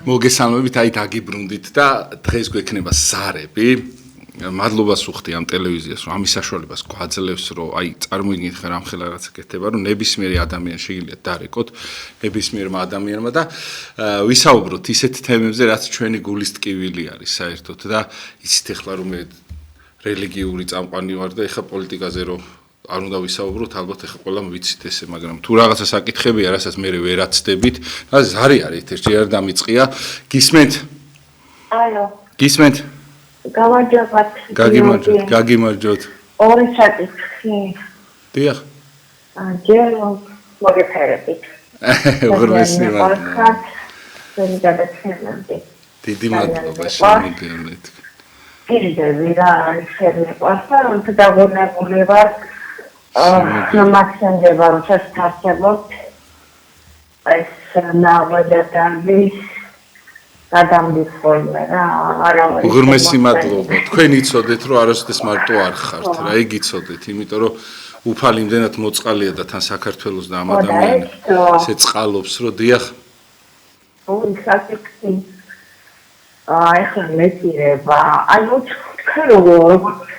მოგესალმებით, აი დაგიბრუნდით და დღეს გვექნება ზარები. მადლობას ვუხდი ამ ტელევიზიას, რომ ამის საშუალებას გვაძლევს, რომ აი წარმოიდგინეთ ხარ ამხელა რაღაცა გეთება, რომ ნებისმიერი ადამიანი შეიძლება დარეკოთ, ნებისმიერმა ადამიანმა და ვისაუბროთ ისეთ თემებზე, რაც ჩვენი გულის ტკივილი არის საერთოდ და იცით ახლა რომ მე რელიგიური წამყვანი ვარ და ეხა პოლიტიკაზე რომ არ უნდა ვისაუბროთ, ალბათ ეხა ყველამ ვიცით ესე, მაგრამ თუ რაღაცა საკითხებია, რასაც მე ვერ აცდებით, და ზარი არის ერთ-ერთი არ დამიწყია. გისმენთ? ალო. გისმენთ? გამარჯობათ. გაგიმარჯობთ. ორი საკითხი. დიახ. ჯერ მოგეფერებით. უღრმესი მადლობა. ძალიან გადაცემამდე. დიდი მადლობა შემოგიყვანეთ. კიდევ რა შეიძლება ვასწავლოთ და გონებული ვარ. მახსენდება რომ შესაძლებლობთ ეს ნავადატანის გადამდის ხოლმე რა არავის უღრმესი მადლობა. თქვენ იცოდეთ რომ არასოდეს მარტო არ ხართ რა, ეგ იცოდეთ, იმიტომ რომ უფალი იმდენად მოწყალია და თან საქართველოს და ამ ადამიანს ესე წყალობს რომ დიახ. ოი საკითხი. ეხლა მეცირება. აი თქვენ როგორც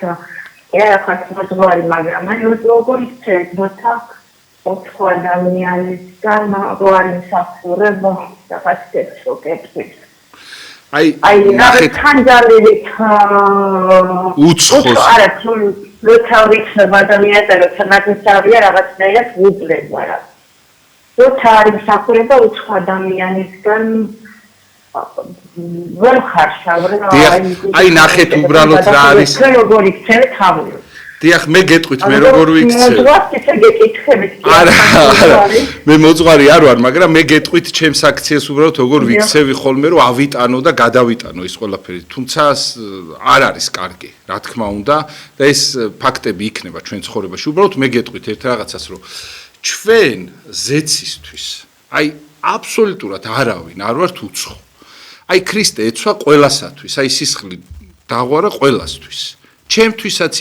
ხართ მოძღვარი, მაგრამ აი როგორ იქცეთ მოთა 4 ადამიანისგან როგორ იმსახურება და ფაქტებს შოკებს. აი ნახეთ ხანჯალით უცხოს არა თუ როთავის ადამიანს და როთანაცავია რაღაცნაირად უძლება რა. როთავის იმსახურება 4 ადამიანისგან ვერ ხარშავ რა. აი ნახეთ უბრალოდ რა არის. როგორ იქცევთ თავი. დიახ, მე გეტყვით, მე როგორ ვიქცევ. მოძღვარს ისე გეკითხებით. არა, მე მოძღვარი არ ვარ, მაგრამ მე გეტყვით ჩემს აქციას უბრალოდ როგორ ვიქცევი ხოლმე, რომ ავიტანო და გადავიტანო ის ყველაფერი. თუმცა არ არის კარგი, რა თქმა უნდა, და ეს ფაქტები იქნება ჩვენ ცხოვრებაში. უბრალოდ მე გეტყვით ერთ რაღაცას, რომ ჩვენ ზეცისთვის, აი აბსოლუტურად არავინ არ ვართ უცხო. აი ქრისტე ეცვა ყველასათვის, აი სისხლი დაღვარა ყველასთვის. ჩემთვისაც,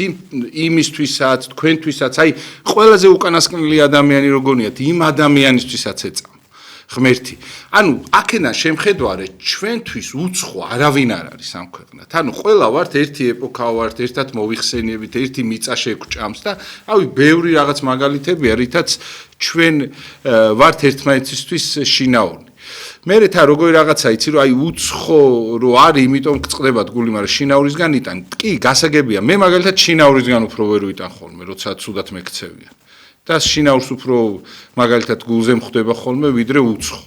იმისთვისაც, თქვენთვისაც, აი ყველაზე უკანასკნელი ადამიანი როგორიათ, იმ ადამიანისთვისაც ეწამ. ღმერთი. ანუ აქედან შემხედვარე ჩვენთვის უცხო არავინ არ არის ამ ქვეყნად. ანუ ყველა ვართ ერთი ეპოქა ვართ, ერთად მოიხსენიებით, ერთი მიწა შეგვჭამს და ავი ბევრი რაღაც მაგალითებია, რითაც ჩვენ ვართ ერთმანეთისთვის შინაური. მე რეთა როგორი რაღაცა იცი რომ აი უცხო რო არის, იმიტომ გწყდებათ გული, მაგრამ შინაურისგან იტან. კი, გასაგებია. მე მაგალითად შინაურისგან უფრო ვერ ვიტან ხოლმე, როცა ცუდად მეკცევიან. და შინაურს უფრო მაგალითად გულზე მხვდება ხოლმე, ვიდრე უცხო.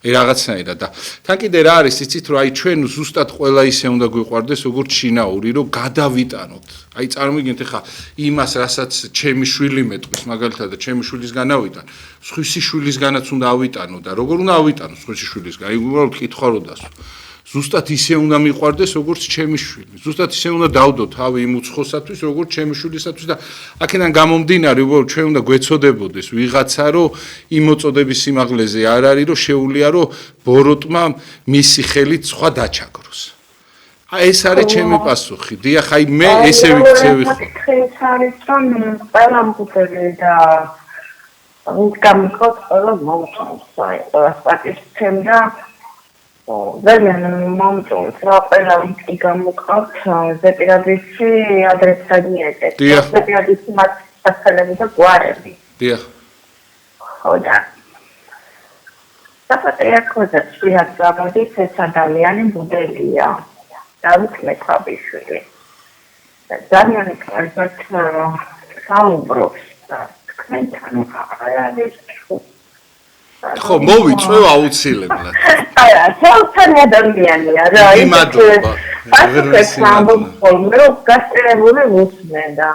რაღაცნაირად და თან კიდე რა არის, იცით რომ აი ჩვენ ზუსტად ყველა ისე უნდა გვიყვარდეს, როგორც შინაური, რომ გადავიტანოთ. აი წარმოგიდგენთ ახლა იმას, რასაც ჩემი შვილი მეტყვის, მაგალითად და ჩემი შვილისგან ავიტან, სხვისი შვილისგანაც უნდა ავიტანო და როგორ უნდა ავიტანო სხვისი შვილისგან? აი უბრალოდ კითხვა რო დასვა. ზუსტად ისე უნდა მიყვარდეს, როგორც ჩემი შვილი. ზუსტად ისე უნდა დავდო თავი იმ უცხოსათვის, როგორც ჩემი შვილისათვის და აქედან გამომდინარე, უბრალოდ ჩვენ უნდა გვეცოდებოდეს ვიღაცა, რომ იმ მოწოდების სიმაღლეზე არ არის, რომ შეუძლია, რომ ბოროტმა მისი ხელით სხვა დაჩაგროს. აი ეს არის ჩემი პასუხი. დიახ, აი მე ესე ვიქცევი. ეს არის რომ ყველა მგებელი და გამიყოთ ყველა მოუწევს. აი ყველა პატივცემ და ძალიან მომწონს რა ყველა ვიკი გამოყავთ ზეპირადისი ადრესანი ეტეთ. ზეპირადისი მათ სახელები და გვარები. დიახ. ხო და საპატრიარქოზე შვიათ გამოდის ეს ადამიანი ბუდელია. დავით მეწყაბიშვილი. ძალიან კარგად საუბრობს და თქვენთან არის ხო, მოვიწვევ აუცილებლად. არა, საოცარი ადამიანია რა. მადლობა. პასუხებს ამბობს ხოლმე, რომ გასწრებული უსმენ და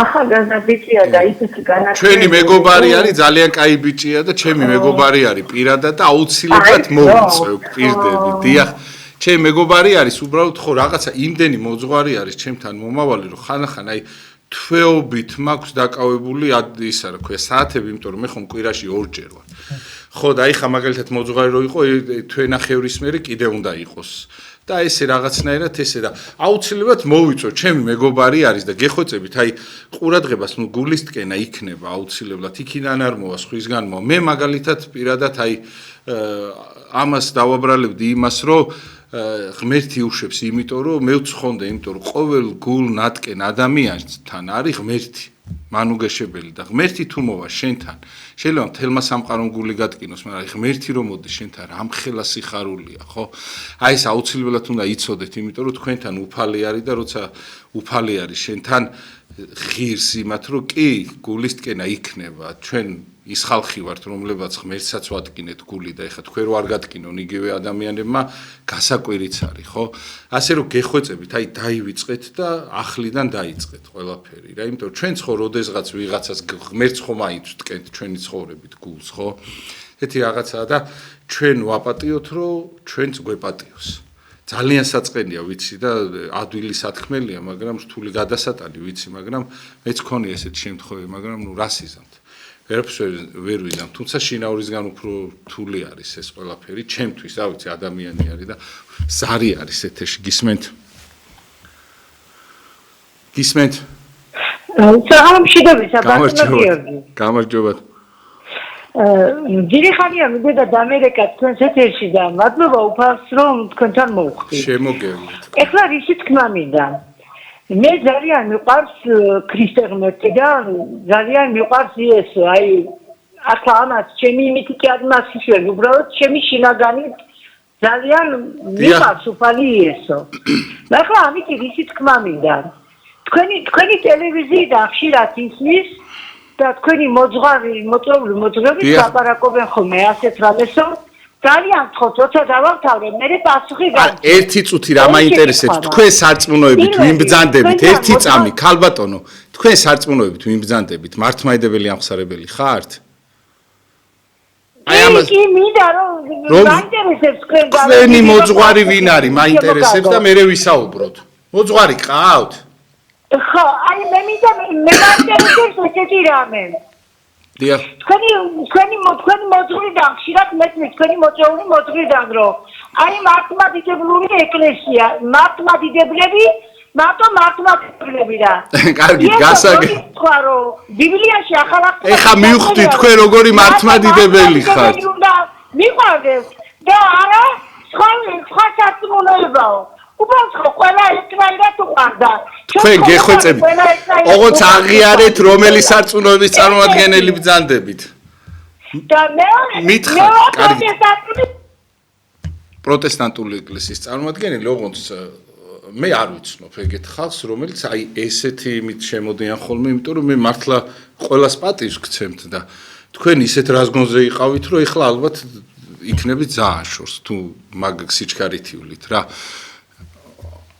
ახალგაზრდა ბიჭია და ისეთი განათლებული. ჩვენი მეგობარი არის, ძალიან კაი ბიჭია და ჩემი მეგობარი არის პირადად და აუცილებლად მოვიწვევ პირდები. დიახ, ჩემი მეგობარი არის, უბრალოდ ხო რაღაცა იმდენი მოძღვარი არის ჩემთან მომავალი, რომ ხანახან აი თვეობით მაქვს დაკავებული ისა რა ქვია საათები, იმიტომ რომ მე ხომ კვირაში 2 ჯერ ვარ. ხო და აი ხა მაგალითად მოძღვარი რო იყო, თვენახევრის მერე კიდე უნდა იყოს. და ესე რაღაცნაირად ესე და აუცილებლად მოვიწო ჩემი მეგობარი არის და გეხვეწებით აი ყურადღებას ნუ გულისტკენა იქნება აუცილებლად იქიდან არ მოვა სხვისგან მოვა მე მაგალითად პირადად აი ამას დავაბრალებდი იმას რომ ღმერთი უშვებს იმიტომ რომ მე ვცხონდე იმიტომ რომ ყოველ გულ ნატკენ ადამიანთან არის ღმერთი მანუგეშებელი და ღმერთი თუ მოვა შენთან შეიძლება მთელმა სამყარომ გული გატკინოს მაგრამ ღმერთი რომ მოდის შენთან რამხელა სიხარულია ხო აი ეს აუცილებლად უნდა იცოდეთ იმიტომ რომ თქვენთან უფალი არის და როცა უფალი არის შენთან ღირს იმათ რომ კი გულისტკენა იქნება ჩვენ ის ხალხი ვართ რომლებაც ღმერთსაც ვატკინეთ გული და ეხლა თქვენ რო არ გატკინონ იგივე ადამიანებმა გასაკვირიც არის ხო ასე რომ გეხვეწებით აი დაივიწყეთ და ახლიდან დაიწყეთ ყველაფერი რა იმიტომ რომ ჩვენც ხო როდესღაც ვიღაცას ღმერთს ხომ აიწვდკენთ ჩვენი ცხოვრებით გულს ხო ესეთი რაღაცაა და ჩვენ ვაპატიოთ რომ ჩვენც გვეპატიოს ძალიან საწყენია ვიცი და ადვილი სათქმელია მაგრამ რთული გადასატანი ვიცი მაგრამ მეც ქონია ესეთი შემთხვევები მაგრამ ნუ რას იზამთ ვერაფერს ვერ ვიზამ თუმცა შინაურისგან უფრო რთული არის ეს ყველაფერი ჩემთვის რა ვიცი ადამიანი არის და ზარი არის ეთერში გისმენთ გამარჯობა დიდი ხანია მიდედა ამერიკა თქვენს ეთერში და მადლობა უფალს რომ თქვენთან მოვხდი შემოგევლით ეხლა რისი თქმა მინდა მე ძალიან მიყვარს ქრისტე ღმერთი და ძალიან მიყვარს იესო აი ახლა ამას ჩემი იმითი კი არ მასიშველი უბრალოდ ჩემი შინაგანი ძალიან მიყვარს უფალი იესო და ახლა ამითი რისი თქმა მინდა თქვენი ტელევიზიიდან ხშირად ისმის და თქვენი მოძღვრები ლაპარაკობენ ხოლმე ასეთ რამესო ძალიან გთხოვთ როცა დავავთავრე მე პასუხი გაიგე ერთი წუთი რა მაინტერესებს თქვენ სარწმუნოებით ვიმბრძანდებით ერთი წამი ქალბატონო თქვენ სარწმუნოებით ვიმბრძანდებით მართლმადიდებელი ამხსარებელი ხართ აი ამას კი მინდა რომ მაინტერესებს თქვენი მოძღვარი ვინ არის მაინტერესებს და მე ვისაუბროთ მოძღვარი ყავთ ხო აი მე მინდა მე მაინტერესებს ესეთი რამე დიახ თქვენი მოძღვრიდან ხშირად მეთმის თქვენი მოწეული მოძღვრიდან რომ აი მართლმადიდებლური ეკლესია მართლმადიდებლები მარტო მართლმადიდებლები რა კარგი გასაგე თქვა რომ ბიბლიაში ახალ ეხა მივხვდი თქვენ როგორი მართლმადიდებელი ხართ მიყვარდეს და არა სხვა სარწმუნოებაო უბრალოდ ყველა ერთმანეთს უყვარდა თქვენ გეხვეწებით ოღონდ აღიარეთ რომელი სარწმუნოების წარმომადგენელი ბრძანდებით და მე მითხრათ კარგი პროტესტანტული ეკლესიის წარმომადგენელი ოღონდ მე არ ვიცნობ ეგეთ ხალხს რომელიც აი ესეთი იმით შემოდიან ხოლმე იმიტომ რომ მე მართლა ყველას პატივს გცემთ და თქვენ ისეთ რაზგონზე იყავით რომ ეხლა ალბათ იქნებით ძალიან შორს თუ მაგ სიჩქარითივლით რა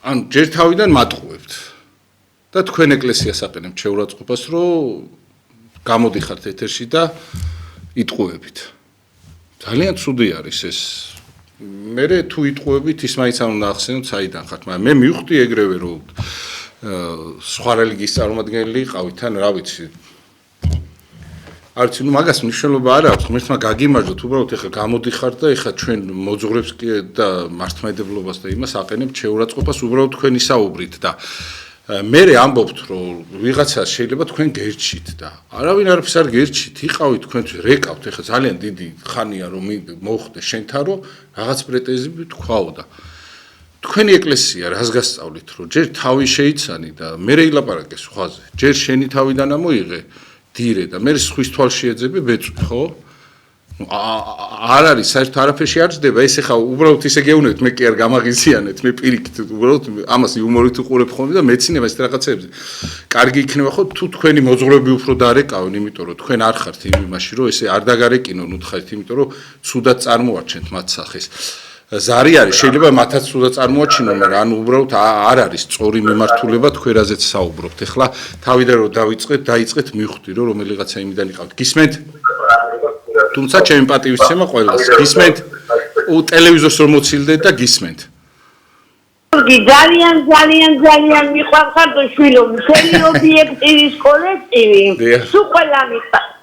ან ჯერ თავიდან მატყუებთ და თქვენ ეკლესიას აყენებთ შეურაცხყოფას რომ გამოდიხართ ეთერში და იტყუებით ძალიან ცუდი არის ეს მე თუ იტყუებით ის მაინც არ უნდა ახსენოთ საიდან ხართ მაგრამ მე მივხვდი ეგრევე რომ სხვა რელიგიის წარმომადგენელი იყავით ან რა ვიცი არც ნუ მაგას მნიშვნელობა არ აქვს ღმერთმა გაგიმარჯვოთ უბრალოდ ეხა გამოდიხართ და ეხა ჩვენ მოძღვრებს და მართლმადიდებლობას და იმას აყენებთ შეურაცხყოფას უბრალოდ თქვენ ისაუბრით და მე ამბობთ რომ ვიღაცა შეიძლება თქვენ გერჩით და არავინ არაფერს არ გერჩით იყავით თქვენთვის რეკავთ ეხა ძალიან დიდი ხანია რომ მოხდე შენთან რომ რაღაც პრეტენზიები თქვაო და თქვენი ეკლესია რას გასწავლით რომ ჯერ თავი შეიცანი და მე ილაპარაკე სხვაზე ჯერ შენი თავიდან ამოიღე დირე და მე სხვის თვალში ეძები ბეწვი ხო არ არის საერთოდ არაფერში არ ჯდება ეს ეხა უბრალოდ ისე გეუნებთ მე კი არ გამაღიზიანეთ მე პირიქით უბრალოდ ამას იუმორით უყურებ ხოლმე და მეცინება ეს რაღაცებზე კარგი იქნება ხო თუ თქვენი მოძღვრები უფრო დარეკავენ იმიტომ რომ თქვენ არ ხართ იმაში რომ ესე არ დაგარეკინონ უთხარით იმიტომ რომ ცუდად წარმოაჩენთ მათ სახეს ზარი არის შეიძლება მათაც ცუდად წარმოაჩინონ მაგრამ ანუ უბრალოდ არ არის სწორი მიმართულება თქვენაზეც საუბრობთ ეხლა თავიდან რომ დაიწყეთ მივხვდი რომ რომელიღაცა იმიდან იყავთ გისმენთ თუმცა ჩემი პატივისცემა ყველას გისმენთ ტელევიზორს რომ მოცილდეთ და გისმენთ ძალიან მიყვარხარ და შვილო მთელი ობიექტივის კოლექტივი სულ ყველა მიყვარს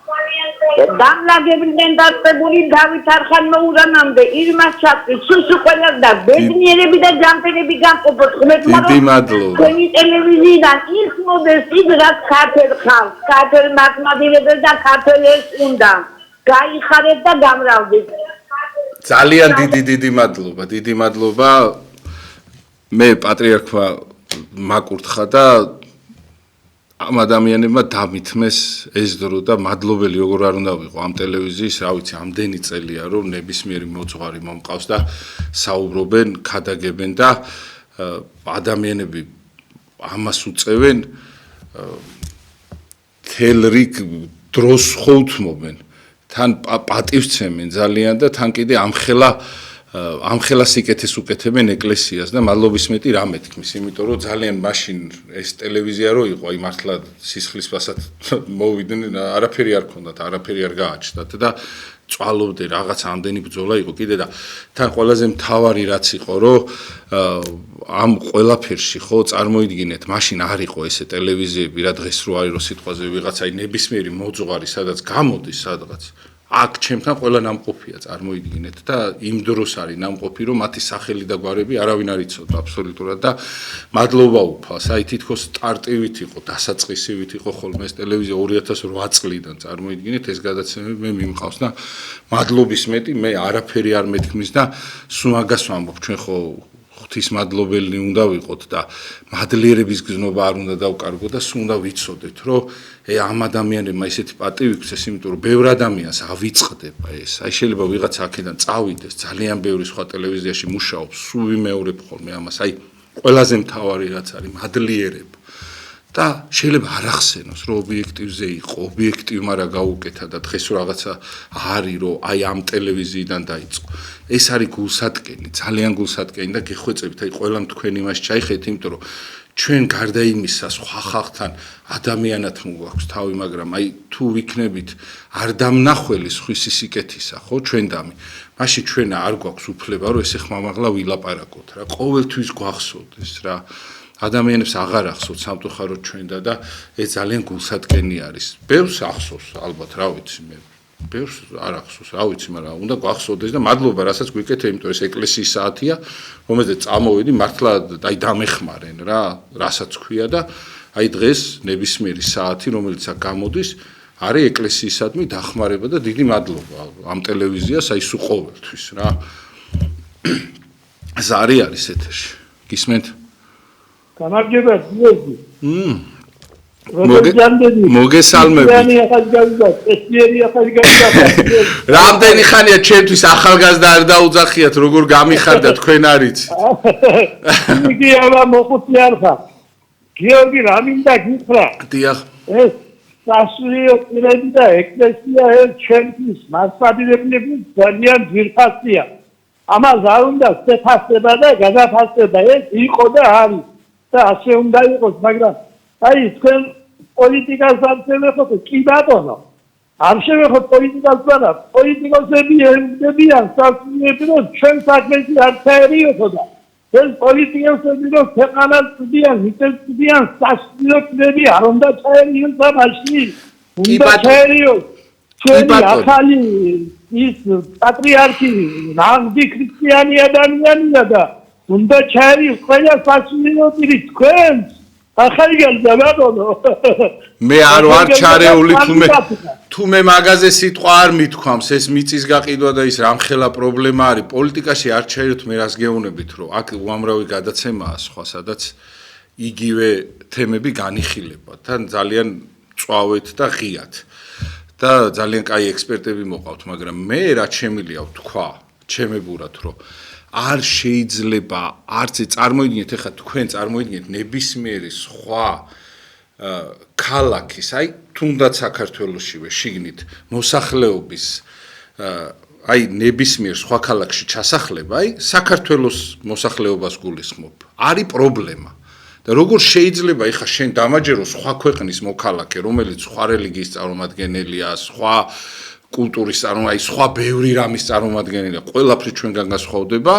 დამლაგებდნენ დაწყებული დავით არხანმოურანამდე ირმას ჩაკრი სუსუ ყველას და ბედნიერები და ჯამპენები გამყოფოთ დიდი მადლობა თქვენი ტელევიზიიდან ის მოდეს ის რაც ქართულ ხალხს ქართულ მართლმადიდებლებს და ქართველებს უნდა გაიხარეთ და გამრავლდეთ ძალიან დიდი მადლობა მე პატრიარქმა მაკურთხა და ამ ადამიანებმა დამithmes ეს დრო და მადლობელი როგორ არ უნდა ვიყო ამ ტელევიზიის, რა ვიცი, ამდენი წელია რომ ნებისმიერი მოძღვარი მომყავს და საუბრობენ, ქადაგებენ და ადამიანები ამას უწევენ თელ რიგ დროს ხოვთმობენ. თან პატივცემენ ძალიან და თან კიდე ამხელა სიკეთეს უკეთებენ ეკლესიას და მადლობის მეტი რა მეთქმის, იმიტომ რომ ძალიან მაშინ ეს ტელევიზია რო იყო, აი მართლა სისხლისფასად მოვიდნენ, არაფერი არ ქონდათ, არაფერი არ გააჩნდათ და წვალობდნენ რაღაც ამდენი ბრძოლა იყო კიდე და თან ყველაზე მთავარი რაც იყო, რომ ამ ყველაფერში ხო წარმოიდგინეთ, მაშინ არ იყო ესე ტელევიზიები, რა დღეს რო არის რო სიტყვაზე ვიღაცა აი ნებისმიერი მოძღვარი სადაც გამოდის სადღაც აქ ჩემთან ყველა ნამყოფია წარმოიდგინეთ და იმ დროს არის ნამყოფი რომ მათი სახელი და გვარები არავინ არ იცოდა აბსოლუტურად და მადლობა უფალს აი თითქოს სტარტივით იყო დასაწყისივით იყო ხოლმე ეს ტელევიზია 2008 წლიდან წარმოიდგინეთ ეს გადაცემები მე მიმყავს და მადლობის მეტი მე არაფერი არ მეთქმის და სულ მაგას ვამბობ ჩვენ ხო ღვთის მადლობელი უნდა ვიყოთ და მადლიერების გზნობა არ უნდა დავკარგოთ და სულ უნდა ვიცოდეთ რომ ამ ადამიანებმა ისეთი პატივი გქცეს, იმიტომ რომ ბევრ ადამიანს ავიწყდება ეს. აი შეიძლება ვიღაცა აქედან წავიდეს, ძალიან ბევრი სხვა ტელევიზიაში მუშაობს, სულ ვიმეორებ ხოლმე ამას. აი ყველაზე მთავარი რაც არის მადლიერება. და შეიძლება არ ახსენოს, რომ ობიექტივზე იყო, ობიექტივმა რა გაუკეთა და დღეს რაღაცა არის, რომ აი ამ ტელევიზიიდან დაიწყო. ეს არის გულსატკენი, ძალიან გულსატკენი და გეხვეწებით, აი ყველამ თქვენ იმას ჩაიხეთ, იმიტომ რომ ჩვენ გარდა იმისა სხვა ხალხთან ადამიანად მოგვაქვს თავი, მაგრამ აი თუ ვიქნებით არ დამნახველი სხვისი სიკეთისა, ხო, ჩვენდამი. მაშინ ჩვენ არ გვაქვს უფლება, რომ ესე ხმამაღლა ვილაპარაკოთ რა. ყოველთვის გვახსოვდეს რა. ადამიანებს აღარ ახსოვთ სამწუხაროდ ჩვენდა და ეს ძალიან გულსატკენი არის. ბევრს ახსოვს ალბათ, რა ვიცი მე. ბევრს არ ახსოვს, რა ვიცი, მაგრამ უნდა გვახსოვდეს და მადლობა, რასაც გვიკეთე, იმიტომ ეს ეკლესიის საათია, რომელზეც წამოვედი, მართლა აი დამეხმარენ რა, რასაც ქვია და აი დღეს ნებისმიერი საათი, რომელიც აქ გამოდის, არის ეკლესიისადმი დახმარება და დიდი მადლობა ამ ტელევიზიას, აი სულ ყოველთვის რა. ზარი არის ეთერში. გისმენთ? გამარჯობა, ძიები. მოგესალმებით. რამდენი ხანია ჩემთვის ახალგაზრდა არ დაუძახიათ, როგორ გამიხარდა თქვენ არიც. იგი აბა მოხუცი არ ხარ. გიორგი რა მინდა გითხრა? დიახ. ეს სასულიერო წრეები და ეკლესია ეს ჩემთვის მასშტაბირებლების ძალიან ძირფასია. ამას არ უნდა შეფასება და გადაფასება ეს იყო და არის და ასე უნდა იყოს, მაგრამ აი თქვენ პოლიტიკას არ შევეხოთ კი ბატონო არ შევეხოთ პოლიტიკას და პოლიტიკოსები ემდებიან სასულიერო ჩვენ საქმეში არ ჩაერიოთო და ეს პოლიტიკოსები რომ ქვეყანას წვდიან მიწებიან სასულიეროები არ უნდა ჩაერიოს ამაში უნდა ჩაერიოს ჩვენი ახალი ის პატრიარქი ნამდვილ ქრისტიანი ადამიანია და უნდა ჩაერიოს ყველა სასულიეროები თქვენს ახალი გალდაბადო მე არ ვარ ჩარეული თუ მე მაგაზე სიტყვა არ მithქვამს ეს მიწის გაყიდვა და ის რამხელა პრობლემა არის პოლიტიკაში არ ჩაეროთ მე რას გეუბნებით რომ აქ უამრავი გადაცემაა სხვა სადაც იგივე თემები განიხილება თან ძალიან წვავეთ და ღიათ და ძალიან კაი ექსპერტები მოყავთ მაგრამ მე რაც შემიძლია ვთქვა ჩემებურად რომ არ შეიძლება არც წარმოიდგინეთ ეხლა თქვენ წარმოიდგინეთ ნებისმიერი სხვა ქალაქის აი თუნდაც საქართველოსშივე შიგნით მოსახლეობის აი ნებისმიერ სხვა ქალაქში ჩასახლება აი საქართველოს მოსახლეობას გულისხმობ არის პრობლემა და როგორ შეიძლება ეხლა შენ დამაჯერო სხვა ქვეყნის მოქალაქე რომელიც სხვა რელიგიის წარმომადგენელია სხვა კულტურის აი სხვა ბევრი რამის წარმომადგენელია ყველაფრით ჩვენგან განსხვავდება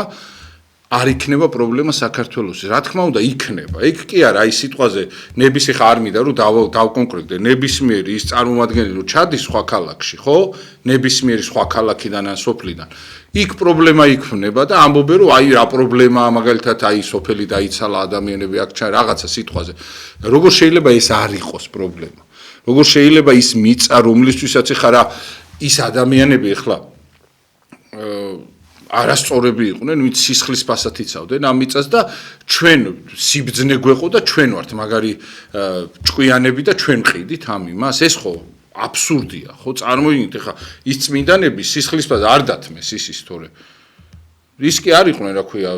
არ იქნება პრობლემა საქართველოსი. რა თქმა უნდა, იქნება. იქ კი არა, აი სიტყვაზე ნების ხა არ მინდა რომ დავკონკრეტდე. ნებისმიერი ის წარმომადგენელი რომ ჩადის სხვა ქალაქში, ხო? ნებისმიერი სხვა ქალაქიდან ან სოფლიდან. იქ პრობლემა იქნება და ამბობენ რომ აი რა პრობლემაა, მაგალითად აი სოფელი დაიცალა, ადამიანები აქ რაღაცა სიტყვაზე. როგორ შეიძლება ეს არ იყოს პრობლემა? როგორ შეიძლება ის მიწა, რომლისთვისაც ხა რა ის ადამიანები ახლა არასწორები იყვნენ, ვინც სისხლის ფასად იცავდნენ ამ მიწას და ჩვენ სიბძნე გვეყო და ჩვენ ვართ მაგარი ჭკვიანები და ჩვენ ყიდით ამ იმას. ეს ხო აბსურდია, ხო? წარმოიდგინეთ ხა ის წმინდანები სისხლის ფასად არ დათმეს ისის თორე. ის კი არ იყვნენ, რა ქვია,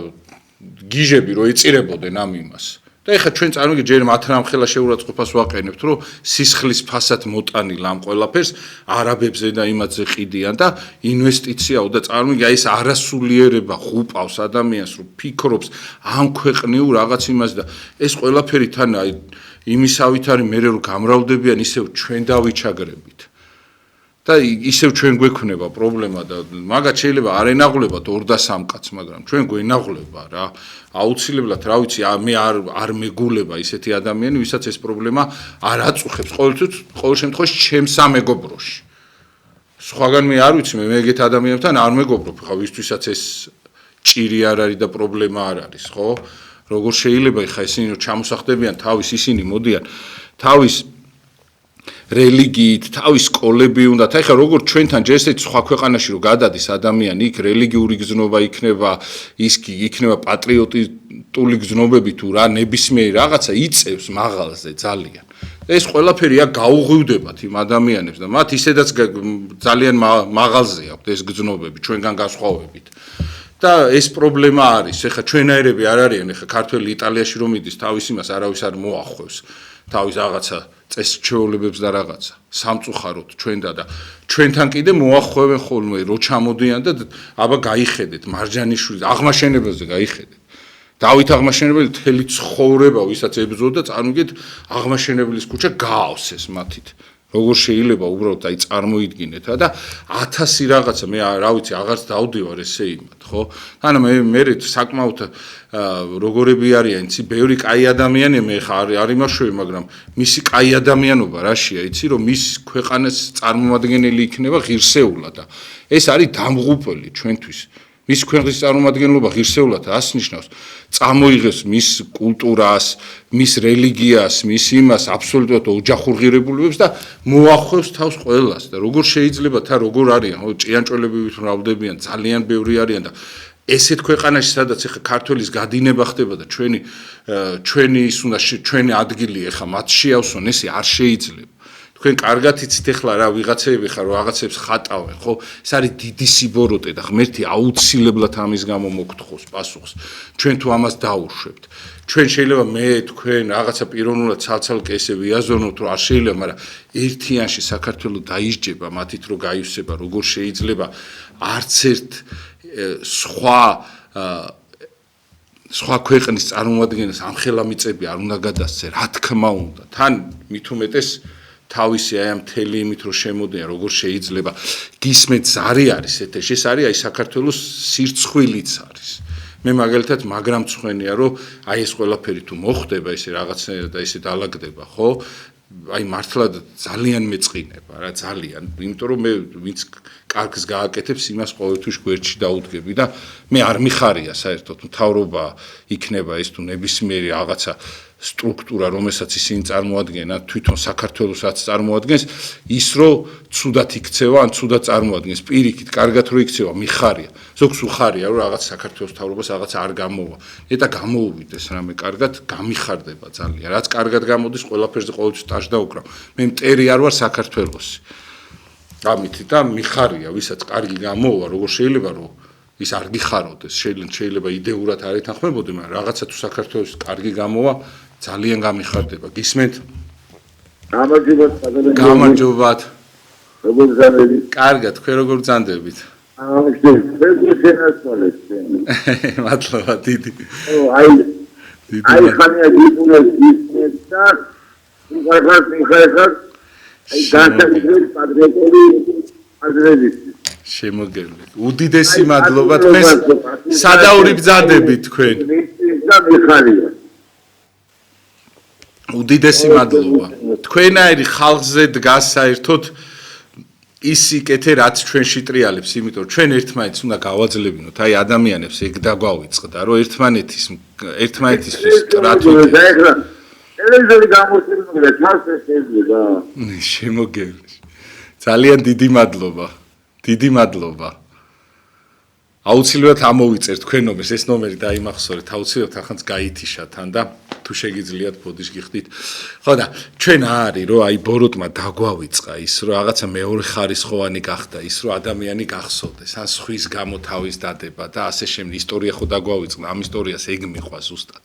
გიჟები რო ეწირებოდნენ ამ იმას. და ეხლა ჩვენ წარმოგიდგენთ ჯერ მათ რამხელა შეურაცხყოფას ვაყენებთ, რომ სისხლის ფასად მოტანილ ამ ყველაფერს არაბებზე და იმათზე ყიდიან და ინვესტიციაო და წარმოგიდგენთ აი ეს არასულიერება ღუპავს ადამიანს, რომ ფიქრობს ამ ქვეყნიურ რაღაც იმას და ეს ყველაფერი თან აი იმისავით არის მე რომ გამრავლებიან ისევ ჩვენ დავიჩაგრებით. და ისევ ჩვენ გვექნება პრობლემა და მაგათ შეიძლება არ ენაღლებათ 2 და 3 კაცს, მაგრამ ჩვენ გვენაღლება რა. აუცილებლად, რა ვიცი, მე არ მეგულება ისეთი ადამიანი, ვისაც ეს პრობლემა არ აწუხებს ყოველ შემთხვევაში ჩემს სამეგობროში. სხვაგან მე არ ვიცი, მე ეგეთ ადამიანებთან არ მეგობრობ, ხა ვისთვისაც ეს ჭირი არ არის და პრობლემა არ არის, ხო? როგორ შეიძლება ხა ისინი რომ ჩამოსახდებიან თავის ისინი მოდიან თავის რელიგიით, თავის სკოლები უნდა. ეხლა როგორ ჩვენთან ჯერ ესეთი სხვა ქვეყანაში რომ გადადის ადამიანი, იქ რელიგიური გზნობა იქნება, ის იქნება პატრიოტული გზნობები თუ რა, ნებისმიერი რაღაცა იწევს მაღალზე ძალიან. ეს ყველაფერი აქ გაუღვივდებათ იმ ადამიანებს და მათ ისედაც ძალიან მაღალზე აქვთ ეს გზნობები ჩვენგან განსხვავებით. და ეს პრობლემა არის. ეხლა ჩვენაერები არ არიან, ეხლა ქართველი იტალიაში რომ იდის, თავის იმას არავის არ მოახვევს. თავის რაღაცა წესჩვეულებებს და რაღაცა სამწუხაროდ ჩვენდა და ჩვენთან კიდე მოახვევენ ხოლმე რო ჩამოდიან და აბა გაიხედეთ მარჯანიშვილს აღმაშენებელზე გაიხედეთ დავით აღმაშენებელი მთელი ცხოვრება ვისაც ებრძოდა წარმოგიდგეთ აღმაშენებლის ქუჩა გაავსეს მათით როგორ შეიძლება უბრალოდ აი წარმოიდგინეთ და 1000 რაღაცა მე რა ვიცი აღარც დავდივარ ესე იმათ ხო ანუ მე საკმაოდ როგორები არიან იცი ბევრი კაი ადამიანი მე ხარ არ იმაშვები მაგრამ მისი კაი ადამიანობა რაშია იცი რომ მის ქვეყანას წარმომადგენელი იქნება ღირსეულად და ეს არის დამღუპელი ჩვენთვის მის ქვეყნის წარმომადგენლობა ღირსეულად ასნიშნავს წამოიღებს მის კულტურას, მის რელიგიას, მის იმას აბსოლუტურად ოჯახურ ღირებულებებს და მოახვევს თავს ყველას და როგორ შეიძლება თა როგორ არიან, ჭიანჭველები მრავლდებიან, ძალიან ბევრი არიან და ესეთ ქვეყანაში სადაც ახლა ქართველის გადინება ხდება და ჩვენი ის უნდა ჩვენი ადგილი ახლა მათ შეავსონ, ესე არ შეიძლება. თქვენ კარგად იცით ახლა რა ვიღაცები ხარ რაღაცებს ხატავენ ხო ეს არის დიდი სიბოროტე და ღმერთი აუცილებლად ამის გამო მოგთხოვს პასუხს ჩვენ თუ ამას დაუშვებთ ჩვენ შეიძლება მე თქვენ რაღაცა პიროვნულად ცალცალკე ესე ვიაზროთ რომ არ შეიძლება მაგრამ ერთიანში საქართველოს დაისჯება მათით რომ გაივსება როგორ შეიძლება არც ერთ სხვა ქვეყნის წარმომადგენელს ამხელა მიწები არ უნდა გადასცე რა თქმა უნდა თან მით უმეტეს თავისი აი ამ მთელი იმით რომ შემოდიან როგორ შეიძლება გისმენთ ზარი არის ეთეში ეს არის აი საქართველოს სირცხვილიც არის მე მაგალითად მაგრამ მწვენია რომ აი ეს ყველაფერი თუ მოხდება ესე რაღაცნაირად და ესე დაალაგდება ხო აი მართლა ძალიან მეწყინება რა ძალიან იმიტომ რომ მე ვინც კარგს გააკეთებს იმას ყოველთვის გვერდში დაუდგები და მე არ მიხარია საერთოდ მთავრობა იქნება ეს თუ ნებისმიერი რაღაცა სტრუქტურა რომელსაც ისინი წარმოადგენენ თვითონ საქართველოსაც წარმოადგენს ის რომ ცუდად იქცევა ან ცუდად წარმოადგენს პირიქით კარგად რო იქცევა მიხარია ზოგს უხარია რომ რაღაც საქართველოს მთავრობას რაღაც არ გამოვა ეტა გამოუვიდეს რამე კარგად გამიხარდება ძალიან რაც კარგად გამოდის ყველაფერზე ყოველთვის ტაშ დაუკრავ მე მტერი არ ვარ საქართველოსი ამით და მიხარია ვისაც კარგი გამოვა როგორ შეიძლება რომ ის არ გიხაროდეს შეიძლება იდეურად არ ეთანხმებოდი მაგრამ რაღაცა თუ საქართველოს კარგი გამოვა ძალიან გამიხარდება გისმენთ გამარჯობათ როგორ გზანდებით კარგად თქვენ როგორ გზანდებით მადლობა დიდი აი ხანია გიგუნეს ისმეცა უხარხარ აი განსაკუთრებით პატრიოტული აზრებისთვის. შემოგევლეთ. უდიდესი მადლობა თქვენს სადაური ბრძანდებით თქვენ. და მიხარია. უდიდესი მადლობა. თქვენაირი ხალხზე დგას საერთოდ ის სიკეთე რაც ჩვენში ტრიალებს, იმიტომ ჩვენ ერთმანეთს უნდა გავაძლებინოთ, აი ადამიანებს ეგ დაგვავიწყდა, რომ ერთმანეთისთვის კრატული ტელევიზორი გამოსწორებული ჩასწეს შეიძლება. შემოგევლეთ. ძალიან დიდი მადლობა. დიდი მადლობა. აუცილებლად ამოვიწერთ თქვენ ნომერს, ეს ნომერი დაიმახსოვრეთ, აუცილებლად ახანც გაითიშა თან და თუ შეგიძლიათ ბოდიშ გიხდით. ხო და ჩვენ არის რომ აი ბოროტმა დაგვავიწყა ის რომ რაღაცა მეორე ხარისხოვანი გახდა ის რომ ადამიანი გახსოვდეს, ან სხვის გამო თავის დადება და ასე შემდეგ ისტორია ხო დაგვავიწყდა, ამ ისტორიას ეგ მიყვა ზუსტად.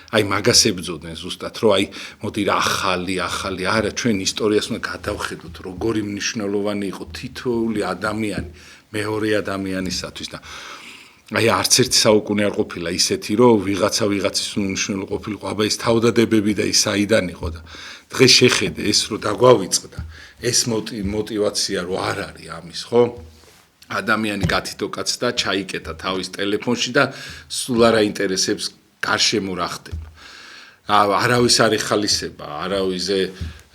აი მაგას ებრძოდნენ ზუსტად რომ აი მოდი რა ახალი არა ჩვენ ისტორიას უნდა გადავხედოთ როგორი მნიშვნელოვანი იყო თითოეული ადამიანი მეორე ადამიანისათვის და აი არც ერთი საუკუნე არ ყოფილა ისეთი რომ ვიღაცის უნიშნელი ყოფილიყო აბა ის თავდადებები და ის საიდან იყო და დღეს შეხედე ეს რომ დაგვავიწყდა ეს мотивация რო არ არის ამის ხო ადამიანი გათითო კაცს და ჩაიკეტა თავის ტელეფონში და სულ არ აინტერესებს გარშემო რა ხდება. არავის არ ეხალისება, არავიზე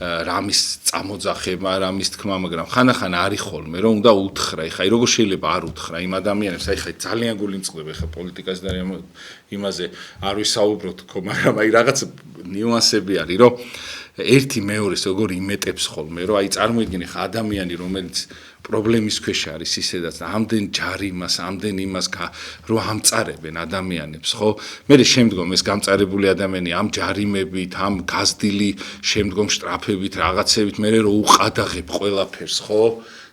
რამის წამოძახება, რამის თქმა, მაგრამ ხანახან არის ხოლმე, რომ უნდა უთხრა. ეხლა როგორ შეიძლება არ უთხრა იმ ადამიანებს, აი ხა ძალიან გულიმწყდება ეხლა პოლიტიკას და იმაზე არ ვისაუბროთ ხო, მაგრამ აი რაღაც ნიუანსები არის, რომ ერთი მეორეს როგორ იმეტებს ხოლმე, რომ აი წარმოიდგინე ხა ადამიანი, რომელიც პრობლემის ქვეშ არის ისედაც ამდენ ჯარიმას, ამდენ იმას რო ამწარებენ ადამიანებს, ხო? მე შემდგომ ეს გამწარებული ადამიანი ამ ჯარიმებით, ამ გაზრდილი შემდგომ შტრაფებით, რაღაცებით მე რო უყადაღებ ყველაფერს, ხო?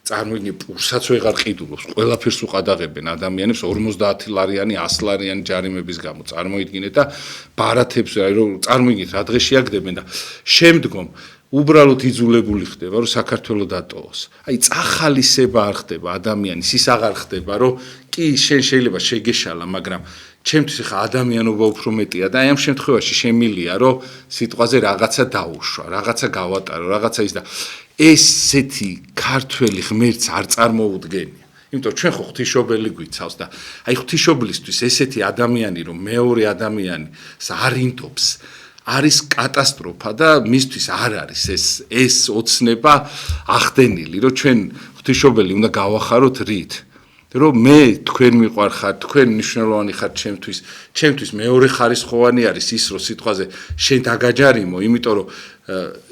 წარმოიდგინე პურსაც ვეღარ ყიდულობს, ყველაფერს უყადაღებენ ადამიანებს 50 ლარიანი, 100 ლარიანი ჯარიმების გამო. წარმოიდგინეთ და ბარათებს რო წარმოიდგინეთ რა დღეში აგდებენ და შემდგომ უბრალოდ იძულებული ხდება რომ საქართველო დატოვოს. აი წახალისება არ ხდება ადამიანის, ის აღარ ხდება რომ კი შენ შეიძლება შეგეშალა, მაგრამ ჩემთვის ხა ადამიანობა უფრო მეტია და აი ამ შემთხვევაში შემილია რომ სიტყვაზე რაღაცა დაუშვა, რაღაცა გავატარო, რაღაცა ის და ესეთი ქართველი ღმერთს არ წარმოუდგენია. იმიტომ ჩვენ ხო ღვთისმშობელი გვიცავს და აი ღვთისმშობლისთვის ესეთი ადამიანი რომ მეორე ადამიანს არინდობს არის კატასტროფა და მისთვის არ არის ეს ოცნება ახდენილი რომ ჩვენ ღვთისმშობელი უნდა გავახაროთ რით რომ მე თქვენ მიყვარხარ თქვენ მნიშვნელოვანი ხართ ჩემთვის მეორე ხარისხოვანი არის ის რომ სიტყვაზე შენ დაგაჯარიმო იმიტომ რომ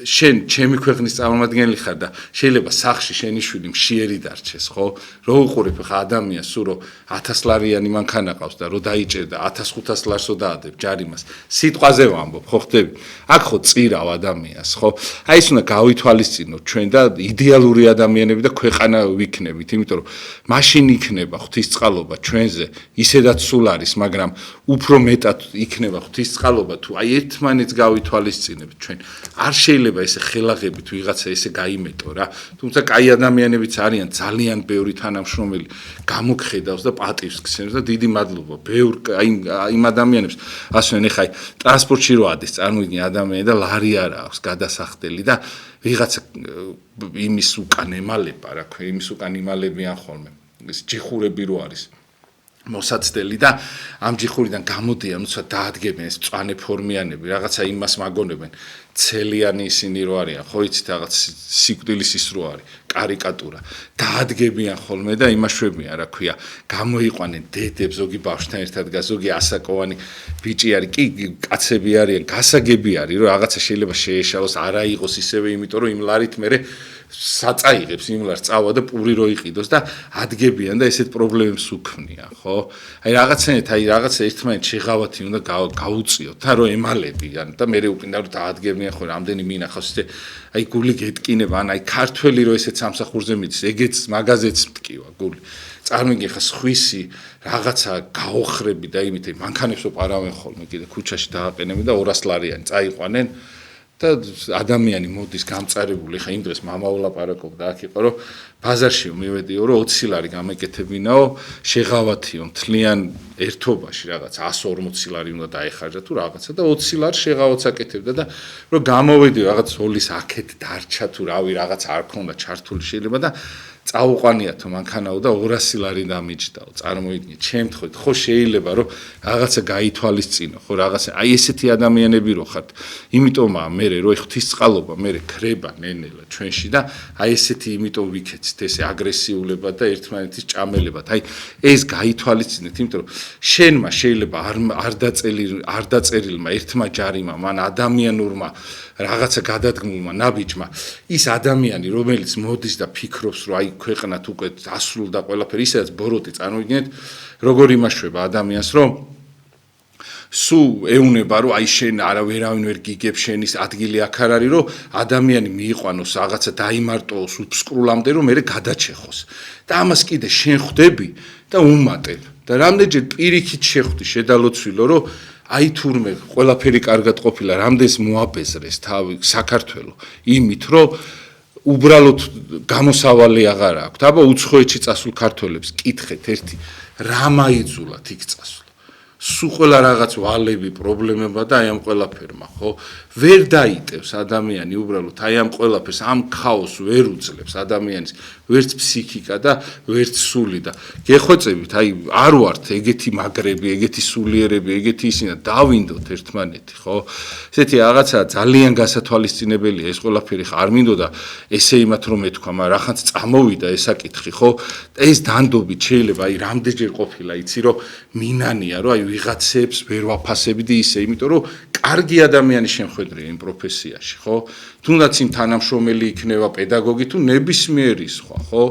შენ ჩემი ქვეყნის წარმომადგენელი ხარ და შეიძლება სახში შენი შვილი მშიერი დარჩეს ხო რო უყურებ ხა ადამიანს სულ რომ 1000 ლარიანი მანქანა ყავს და რო დაიჭერდა 1500 ლარსო დაადებ ჯარიმას სიტყვაზე ვამბობ ხო ხდები აქ ხო წირავ ადამიანს ხო აი ეს უნდა გავითვალისწინოთ ჩვენ და იდეალური ადამიანები და ქვეყანა ვიქნებით იმიტომ რომ მაშინ იქნება ღვთისწყალობა ჩვენზე ისედაც სულ არის მაგრამ უფრო მეტად იქნება ღვთისწყალობა თუ აი ერთმანეთს გავითვალისწინებთ ჩვენ არ შეიძლება ესე ხელაღებით ვიღაცა ესე გაიმეტო რა თუმცა კაი ადამიანებიც არიან ძალიან ბევრი თანამშრომელი გამოგხედავს და პატივს გცემს და დიდი მადლობა ბევრ იმ ადამიანებს ასე ნახე აი ტრანსპორტში რო ადის წარმოიდგინე ადამიანი და ლარი არ აქვს გადასახდელი და ვიღაცა იმის უკან ემალება რა ქვია იმის უკან იმალებიან ხოლმე ეს ჯიხურები რო არის მოსაცდელი და ამ ჯიხურიდან გამოდიან უცბად დაადგებენ ეს მწვანე ფორმიანები რაღაცა იმას მაგონებენ ცელიანი ისინი რო არიან ხო იცით რაღაც სიკვდილის ის რო არის კარიკატურა დაადგებიან ხოლმე და იმაშვებიან რა ქვია გამოიყვანენ დედებს ზოგი ბავშვთან ერთად ზოგი ასაკოვანი ბიჭი არის კი კაცები არიან გასაგები არის რომ რაღაცა შეიძლება შეეშალოს არა იყოს ისევე იმიტომ რომ იმ ლარით მე საწაიღებს იმ ლარს წავა და პური რო იყიდოს და ადგებიან და ესეთ პრობლემებს უქმნიან ხო აი რაღაცნაირად აი რაღაცა ერთმანეთს შეღავათი უნდა გაუწიოთ და რომ ემალებიან და მე უკინდა რომ დაადგებიან ხო რამდენი მინახავს ესე აი გული გეტკინება ან აი ქართველი რო ესეთ სამსახურზე მიდის ეგეც მაგაზეც მტკივა გული წარმოიდგინე ხა სხვისი რაღაცა გაოხრები და იმით მანქანებსო პარავენ ხოლმე კიდე ქუჩაში დააყენებენ და 200 ლარიანი წაიყვანენ და ადამიანი მოდის გამწარებული ხა იმ დღეს მამა ვლაპარაკობდა აქ იყო რომ ბაზარში მივედიო რომ 20 ლარი გამეკეთებინაო შეღავათიო მთლიან ერთობაში რაღაც 140 ლარი უნდა დაეხარჯა თუ რაღაცა და 20 ლარი შეღავათს აკეთებდა და რომ გამოვედიო რაღაც ოლის აქეთ დარჩა თუ რავი რაღაც არ ქონდა ჩართული შეიძლება და წაუყვანიათო მანქანაო და 200 ლარი დამიჯდაო. წარმოიდგინე, ჩემთხოვით, ხო შეიძლება რომ რაღაცა გაითვალისწინო, ხო რაღაცა აი ესეთი ადამიანები რო ხართ. იმიტომაა მე რო ღვთისწყალობა მე ქრება ნენელა ჩვენში და აი ესეთი იმიტომ ვიქეცით ესე აგრესიულებად და ერთმანეთის ჭამელებად. აი ეს გაითვალისწინეთ, იმიტომ რომ შენმა შეიძლება არ დაწერილმა ერთმა ჯარიმმა, მან ადამიანურმა რაღაცა გადადგმულმა ნაბიჯმა ის ადამიანი რომელიც მოდის და ფიქრობს რომ აი ქვეყნად უკვე დასრულდა ყველაფერი ისაც ბოროტი წარმოვიდგინეთ როგორ იმაშვება ადამიანს რომ სულ ეუნება რომ აი შენ არავინ ვერ გიგებს შენის ადგილი აქ არ არის რომ ადამიანი მიიყვანოს რაღაცა დაიმარტოოს უფსკრულამდე რომ მე გადაჩეხოს და ამას კიდე შენ ხვდები და უმატებ და რამდენჯერ პირიქით შეხვდი შედალოცვილო რომ აი თურმე ყველაფერი კარგად ყოფილა რამდენს მოაბეზრეს თავი საქართველო იმით რომ უბრალოდ გამოსავალი აღარ აქვს აბა უცხოეთში წასულ ქართველებს კითხეთ ერთი რა მაიძულათ იქ წასვლა სულ ყველა რაღაც ვალები პრობლემებია და აი ამ ყველაფერმა ხო ვერ დაიტევს ადამიანი უბრალოდ აი ამ ყველაფერს ამ ქაოსს ვერ უძლებს ადამიანის ვერც ფსიქიკა და ვერც სული და გეხვეწებით აი არ ვართ ეგეთი მაგრები ეგეთი სულიერები ეგეთი ისინა დავინდოთ ერთმანეთი ხო ესეთი რაღაცა ძალიან გასათვალისწინებელია ეს ყველაფერი ხა არ მინდოდა ესე იმათ რომ ეთქვა მაგრამ რახანს წამოვიდა ესაკითხი ხო ეს დანდობით შეიძლება აი რამდენჯერ ყოფილა იცი რომ მინანია რომ აი ვიღაცებს ვერ ვაფასებდი ისე იმიტომ რომ კარგი ადამიანი შემხედრია იმ პროფესიაში ხო თუნდაც იმ თანამშრომელი იქნება პედაგოგი თუ ნებისმიერი სხვა ხო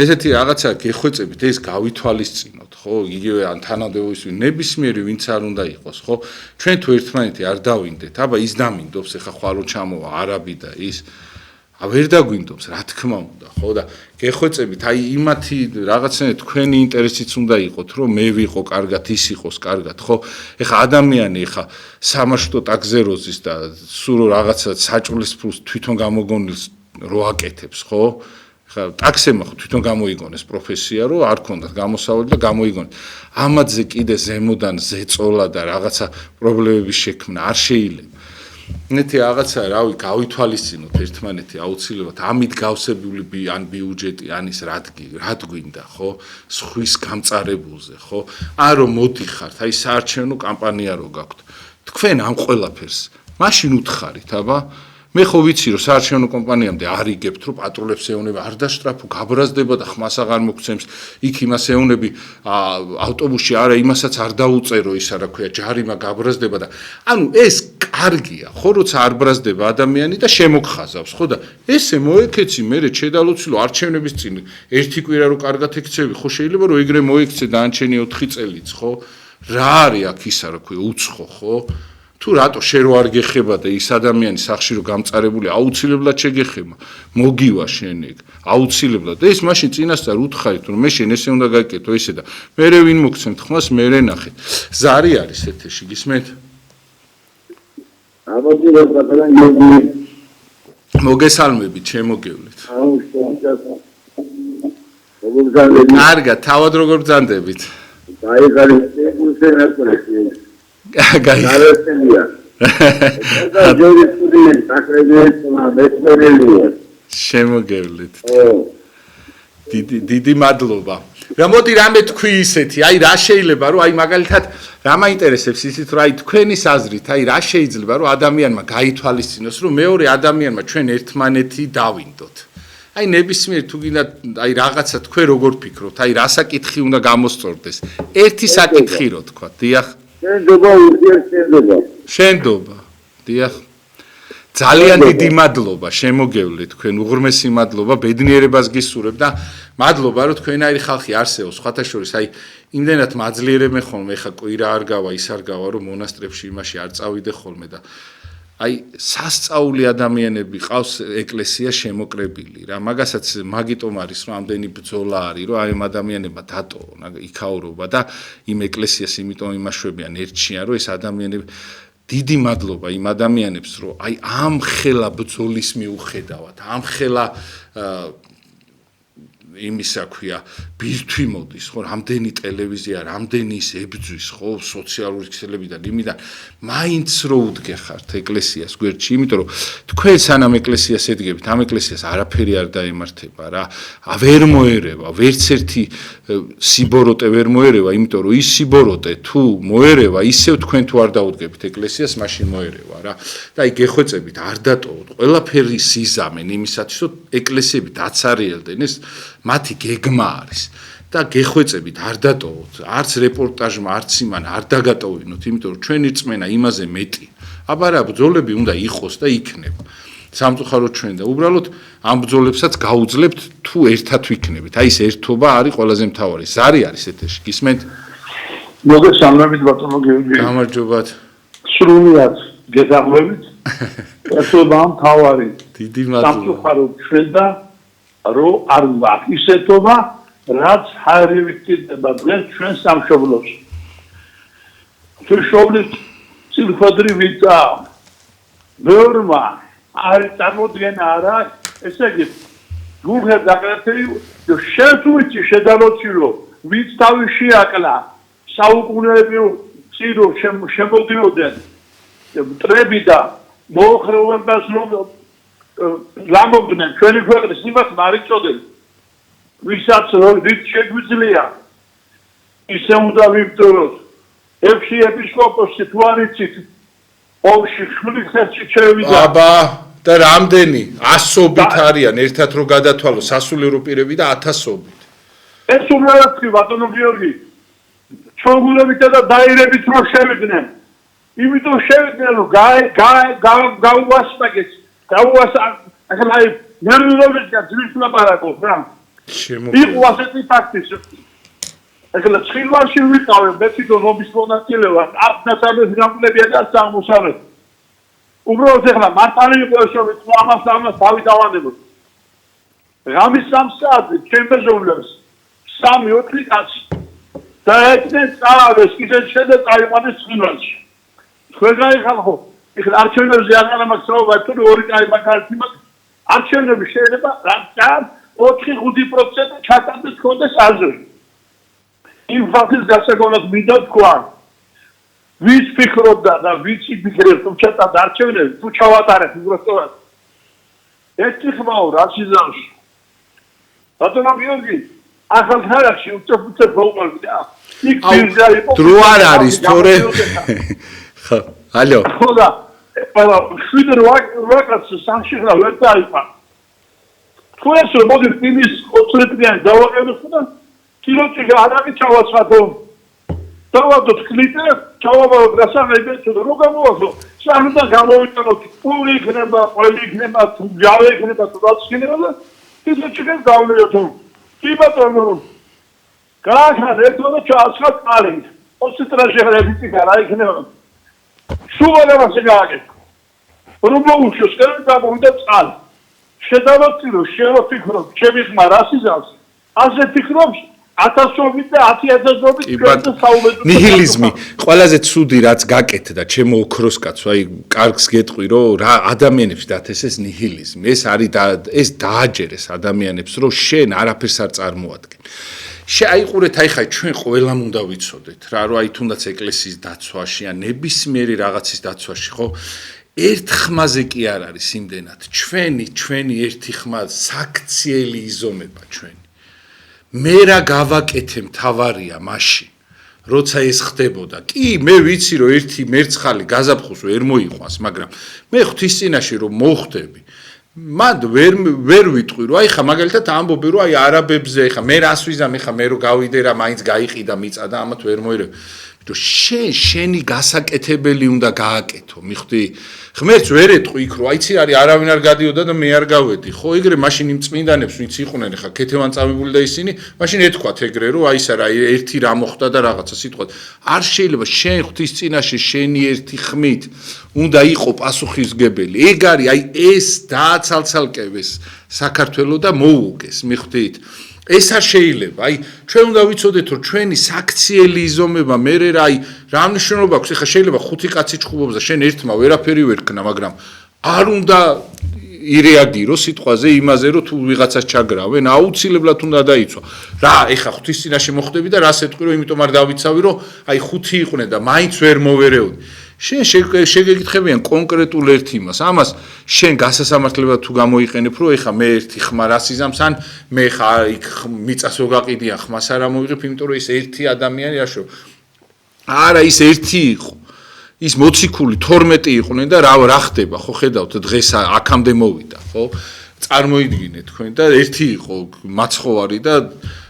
ესეთი რაღაცა გეხვეწებით ეს გავითვალისწინოთ ხო იგივე ან თანადოების ნებისმიერი ვინც არ უნდა იყოს ხო ჩვენ თუ ერთმანეთი არ დავინდეთ აბა ის დამინდობს ეხა ხვალო ჩამოვა არაბი და ის ვერ დაგვინდობს რა თქმა უნდა ხო და გეხვეწებით აი იმათი რაღაცნაირად თქვენი ინტერესიც უნდა იყოთ რომ მე ვიყო კარგად ის იყოს კარგად ხო ეხა ადამიანი ეხა სამაშტო ტაგზეროზის და სულ რაღაცა საჭმლის ფულს თვითონ გამოგონილს რო აკეთებს ხო ეხა ტაქსემ ხო თვითონ გამოიგონეს პროფესია რომ არ ქონდათ გამოსავალი და გამოიგონეს ამაზე კიდე ზემოდან ზეწოლა და რაღაცა პრობლემების შექმნა არ შეიძლება ნეთი რაღაცა რავი გავითვალისწინოთ ერთმანეთი აუცილებლად ამით გავსებული ან ბიუჯეტი ან ის რა გვინდა ხო სხვის გამწარებულზე ხო ან რომ მოდიხართ აი საარჩევნო კამპანია რო გაქვთ თქვენ ამ ყველაფერს მაშინ უთხარით აბა მე ხო ვიცი რომ საარჩევნო კამპანიამდე არ იგებთ რომ პატრულებს ეუნება არ დაშტრაფო გაბრაზდება და ხმას აღარ მოგცემს იქ იმას ეუნები ავტობუსში არა იმასაც არ დაუწერო ისა რა ქვია ჯარიმა გაბრაზდება და ანუ ეს კარგია ხო როცა არ ბრაზდება ადამიანი და შემოგხაზავს ხო და ესე მოეკეცი მე შედალოცილო არჩევნების წინ ერთი კვირა რო კარგად ექცევი ხო შეიძლება რომ ეგრე მოექცე დაანჩენი 4 წელიც ხო რა არის აქ ისა რა ქვია უცხო ხო თუ რატო შე რო არ გეხება და ის ადამიანი სახში რო გამწარებული აუცილებლად შეგეხება მოგივა შენ ეგ აუცილებლად ეს მაშინ წინასწარ უთხარით რომ მე შენ ესე უნდა გაიკეთო ესე და მე ვინ მოგცემთ ხმას მე ნახეთ ზარი არის ეთეში გისმენთ მოგესალმებით შემოგევლით კარგად თავად როგორ ბრძანდებით შემოგევლით დიდი მადლობა რა მოდი რამე თქვი ისეთი აი რა შეიძლება რომ აი მაგალითად რა მაინტერესებს ისიც რომ აი თქვენის აზრით აი რა შეიძლება რომ ადამიანმა გაითვალისწინოს რომ მეორე ადამიანმა ჩვენ ერთმანეთი დავინდოთ აი ნებისმიერ თუ გინდა აი რაღაცა თქვენ როგორ ფიქრობთ აი რა საკითხი უნდა გამოსწორდეს ერთი საკითხი რო თქვა დიახ შენდობა დიახ ძალიან დიდი მადლობა შემოგევლით თქვენ უღრმესი მადლობა ბედნიერებას გისურვებ და მადლობა რომ თქვენაირი ხალხი არსებობს სხვათა შორის აი იმდენად მაძლიერებენ ხოლმე ეხა კვირა არ გავა ის არ გავა რომ მონასტრებში იმაში არ წავიდე ხოლმე და აი სასწაული ადამიანები ყავს ეკლესია შემოკრებილი რა მაგასაც მაგიტომ არის რომ ამდენი ბრძოლა არის რომ აი ამ ადამიანებმა დატოვონ იქაურობა და იმ ეკლესიას იმიტომ იმაშვებიან ერთშიან რომ ეს ადამიანები დიდი მადლობა იმ ადამიანებს რომ აი ამ ხელა ბრძოლის მიუხედავად ამ ხელა იმისა ქვია ბირთვი მოდის ხო რამდენი ტელევიზია რამდენი ის ებძვის ხო სოციალური ქსელებიდან იმიდან მაინც რო უდგეხართ ეკლესიას გვერდში იმიტომ რომ თქვენ სანამ ეკლესიას ედგებით ამ ეკლესიას არაფერი არ დაემართება რა ვერ მოერევა ვერც ერთი სიბოროტე ვერ მოერევა იმიტომ რომ ის სიბოროტე თუ მოერევა ისევ თქვენ თუ არ დაუდგებით ეკლესიას მაშინ მოერევა რა და აი გეხვეწებით არ დატოვოთ ყველაფერი სიზამენ იმისათვის რომ ეკლესიები დაცარიელდნენ ეს მათი გეგმა არის და გეხვეწებით არ დატოვოთ არც რეპორტაჟმა არც იმან არ დაგატოვინოთ იმიტომ რომ ჩვენი რწმენა იმაზე მეტი აბა რა ბრძოლები უნდა იყოს და იქნება სამწუხაროდ ჩვენ და უბრალოდ ამ ბრძოლებსაც გაუძლებთ თუ ერთად ვიქნებით აი ეს ერთობა არის ყველაზე მთავარი ზარი არის ეთერში გისმენთ მოგესალმებით ბატონო გიორგი გამარჯობათ სრულიად გესალმებით ერთობა მთავარი დიდი მადლობა სამწუხაროდ ჩვენ და რო არ ვარ ისეთობა რაც ჰარივიტდება დღეს ჩვენ სამშობლოს თუ შობლით ცილფადრი ვიწა ბევრმა არ წარმოდგენა არა ესე იგი გულღე დაგრაფები შენ თუ იცი შედაროჩი რომ ვიც თავი შეაკლა საუკუნეები წირო შემოდიოდნენ მტრები და მოხრევებას რომ ლამობდნენ ჩვენი ქვეყნის იმას მარიწოდნენ ვისაც რით შეგვიძლია ისე უნდა ვიბრძოლოთ ექვსი ეპისკოპოსი თუ არ იცით ომში ხმლის ხერხი შევიდა აბა და რამდენი ასობით არიან ერთად რო გადათვალო სასულიერო პირები და ათასობით ეს უბრალოდ ბატონო გიორგი ჩოგულებით და დაირებით რო შევიდნენ იმიტომ შევიდნენ რომ გაუვასპაგეს ახლა აი ნერვიულობის გაძვის ლაპარაკობ რა იყო ასეთი ფაქტი ახლა ცხილვარში ვიყავე მე თვითონ ომის მონაწილეა აფნასაბეს გამკლები და სამოსავე უბრალოდ ახლა მარტალი იყო შევ ამას თავი დავანებო რამის 3 საათი ჩემბეზოლებს 3-4 კაცი და ერთად წავეს კიდე შედა წაიყვანეს ცხილვარში თქვენ ხალხო ეხლა არჩევნებზე აღარ მაქსაობა თუ ორი კაი მაგალითი არჩევნები შეიძლება რამწარ 4-5% ჩატარდეს კონდეს აზრი იმ ფაქტის გასაგონად მინდა თქვა ვის ფიქრობდა და ვიცი ფიქრებს რომ ჩატარდა არჩევნები თუ ჩავატარეთ უბრალოდ ერთი ხმაო რა შეიძლება ბატონო გიორგი ახალ ხალხში უწევთ ბოლმოვიდა იქ ფიზა იყო დრო არ არის თორე ხო ალო ხო და შვიდერ ვაკაც სამშობლო ვერ დაიფა თუ ეს მოდი ფილის 20 წლიანი დავაყენოთ და კილოჭი არაკი ჩავაცხადო დავადოთ კლიპი ჩავაბაროთ გასაღები თუ რო გამოვასო სამდა გამოვიტანოთ პული იქნება ყველი იქნება თუ ჯავე იქნება თუ რაც იქნება და კილოჭი გავლიოთ კი ბატონო გაახარ ერთობა ჩააცხად ყალი 20 წლში ხერები რა იქნება სულ არ შეგვაგეთ რომ მოუშვეს და მომდა წყალი შედავთ რომ შევ ფიქრობ ჩემი ხმა რას იზავს ასე ფიქრობ 1000-ობით და 10000-ობით ჩვენს საუბედო ნიჰილიზმი ყველაზე ცუდი რაც გაკეთდა ჩემო ოქროს კაცო აი კარგს გეტყვი რომ რა ადამიანებს დათესეს ნიჰილიზმი ეს არის ეს დააჯერეს ადამიანებს რომ შენ არაფერს არ წარმოადგენ შეაიყურეთ აი ხა ჩვენ ყველამ უნდა ვიცოდეთ რა რომ აი თუნდაც ეკლესიის დაცვაში ან ნებისმიერი რაღაცის დაცვაში ხო ერთ ხმაზე კი არ არის იმდენად ჩვენი ერთი ხმა საქციელი იზომება ჩვენი მე რა გავაკეთე მთავარია მაშინ როცა ეს ხდებოდა კი მე ვიცი რომ ერთი მერცხალი გაზაფხულს ვერ მოიყვანს მაგრამ მე ღვთისწინაში რომ მოხვდები მანდ ვერ ვიტყვი რომ აი ხა მაგალითად ამბობი რომ აი არაბებზე ხა მე რას ვიზამ ხა მე რო გავიდე რა მაინც გაიყიდა მიწა და ამათ ვერ მოირევ შენი გასაკეთებელი უნდა გააკეთო მიხვდი ღმერთს ვერ ეტყვი იქ რომ აიცი არის არავინ არ გადიოდა და მე არ გავედი ხო ეგრე მაშინ იმ წმინდანებს ვინც იყვნენ ხა ქეთევან წამებული და ისინი მაშინ ეთქვათ ეგრე რომ აი ეს არა ერთი რა მოხდა და რაღაცა სიტყვად არ შეიძლება შენ ღვთის წინაშე შენი ერთი ხმით უნდა იყო პასუხისგებელი ეგ არის აი ეს დააცალცალკევეს საქართველოს და მოუგეს მიხვდით ეს არ შეიძლება აი ჩვენ უნდა ვიცოდეთ რომ ჩვენი საქციელი იზომება მე რა აი რა მნიშვნელობა აქვს ეხლა შეიძლება 5 კაცი ჩხუბობს და შენ ერთმა ვერაფერი ვერ ქნა მაგრამ არ უნდა ირეაგირო სიტყვაზე იმაზე რომ თუ ვიღაცას ჩაგრავენ აუცილებლად უნდა დაიცვა რა ეხა ღვთის წინაშე მოხდები და რას ეთქვი რომ იმიტომ არ დავიცავი რომ აი 5 იყვნენ და მაინც ვერ მოვერეოდი შენ შეგეკითხებიან კონკრეტულ ერთ იმას ამას შენ გასასამართლებლად თუ გამოიყენებ რომ ეხა მე ერთი ხმა რას იზამს ან მე ხა იქ მიწას რო გაყიდიან ხმას არ ამოვიღებ იმიტომ რომ ის ერთი ადამიანი რაშო არა ის ერთი იყო ის მოციქული 12 იყვნენ და რა ხდება ხო ხედავთ დღეს აქამდე მოვიდა ხო წარმოიდგინეთ თქვენ და ერთი იყო მაცხოვარი და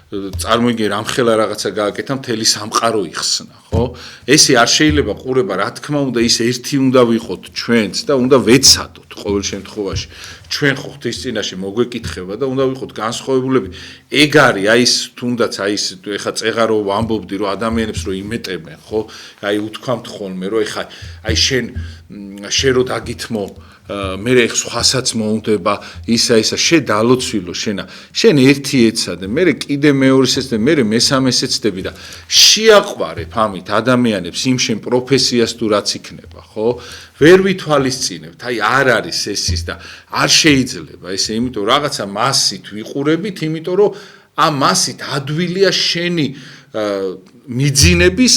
წარმოიდგინე რამხელა რაღაცა გააკეთა მთელი სამყარო იხსნა ხო ესე არ შეიძლება ყურება რა თქმა უნდა ის ერთი უნდა ვიყოთ ჩვენც და უნდა ვეცადოთ ყოველ შემთხვევაში ჩვენ ხო ღვთის წინაშე მოგვეკითხება და უნდა ვიყოთ განსხვავებულები ეგ არის აი ის თუნდაც აი ის ეხა წეღა რო ვამბობდი რომ ადამიანებს რო იმეტებენ ხო აი უთქვამთ ხოლმე რომ ეხა აი შენ რო დაგითმო მე სხვასაც მოუნდება ისა შენ დალოცვილო შენ ერთი ეცადე მე კიდე მეორეს ეცადე მე მესამეს ეცდები და შეაყვარებ ამით ადამიანებს იმ შენ პროფესიას თუ რაც იქნება ხო ვერ ვითვალისწინებთ აი არ არის ეს ის და არ შეიძლება ესე იმიტომ რაღაცა მასით ვიყურებით იმიტომ რომ ამ მასით ადვილია შენი მიძინების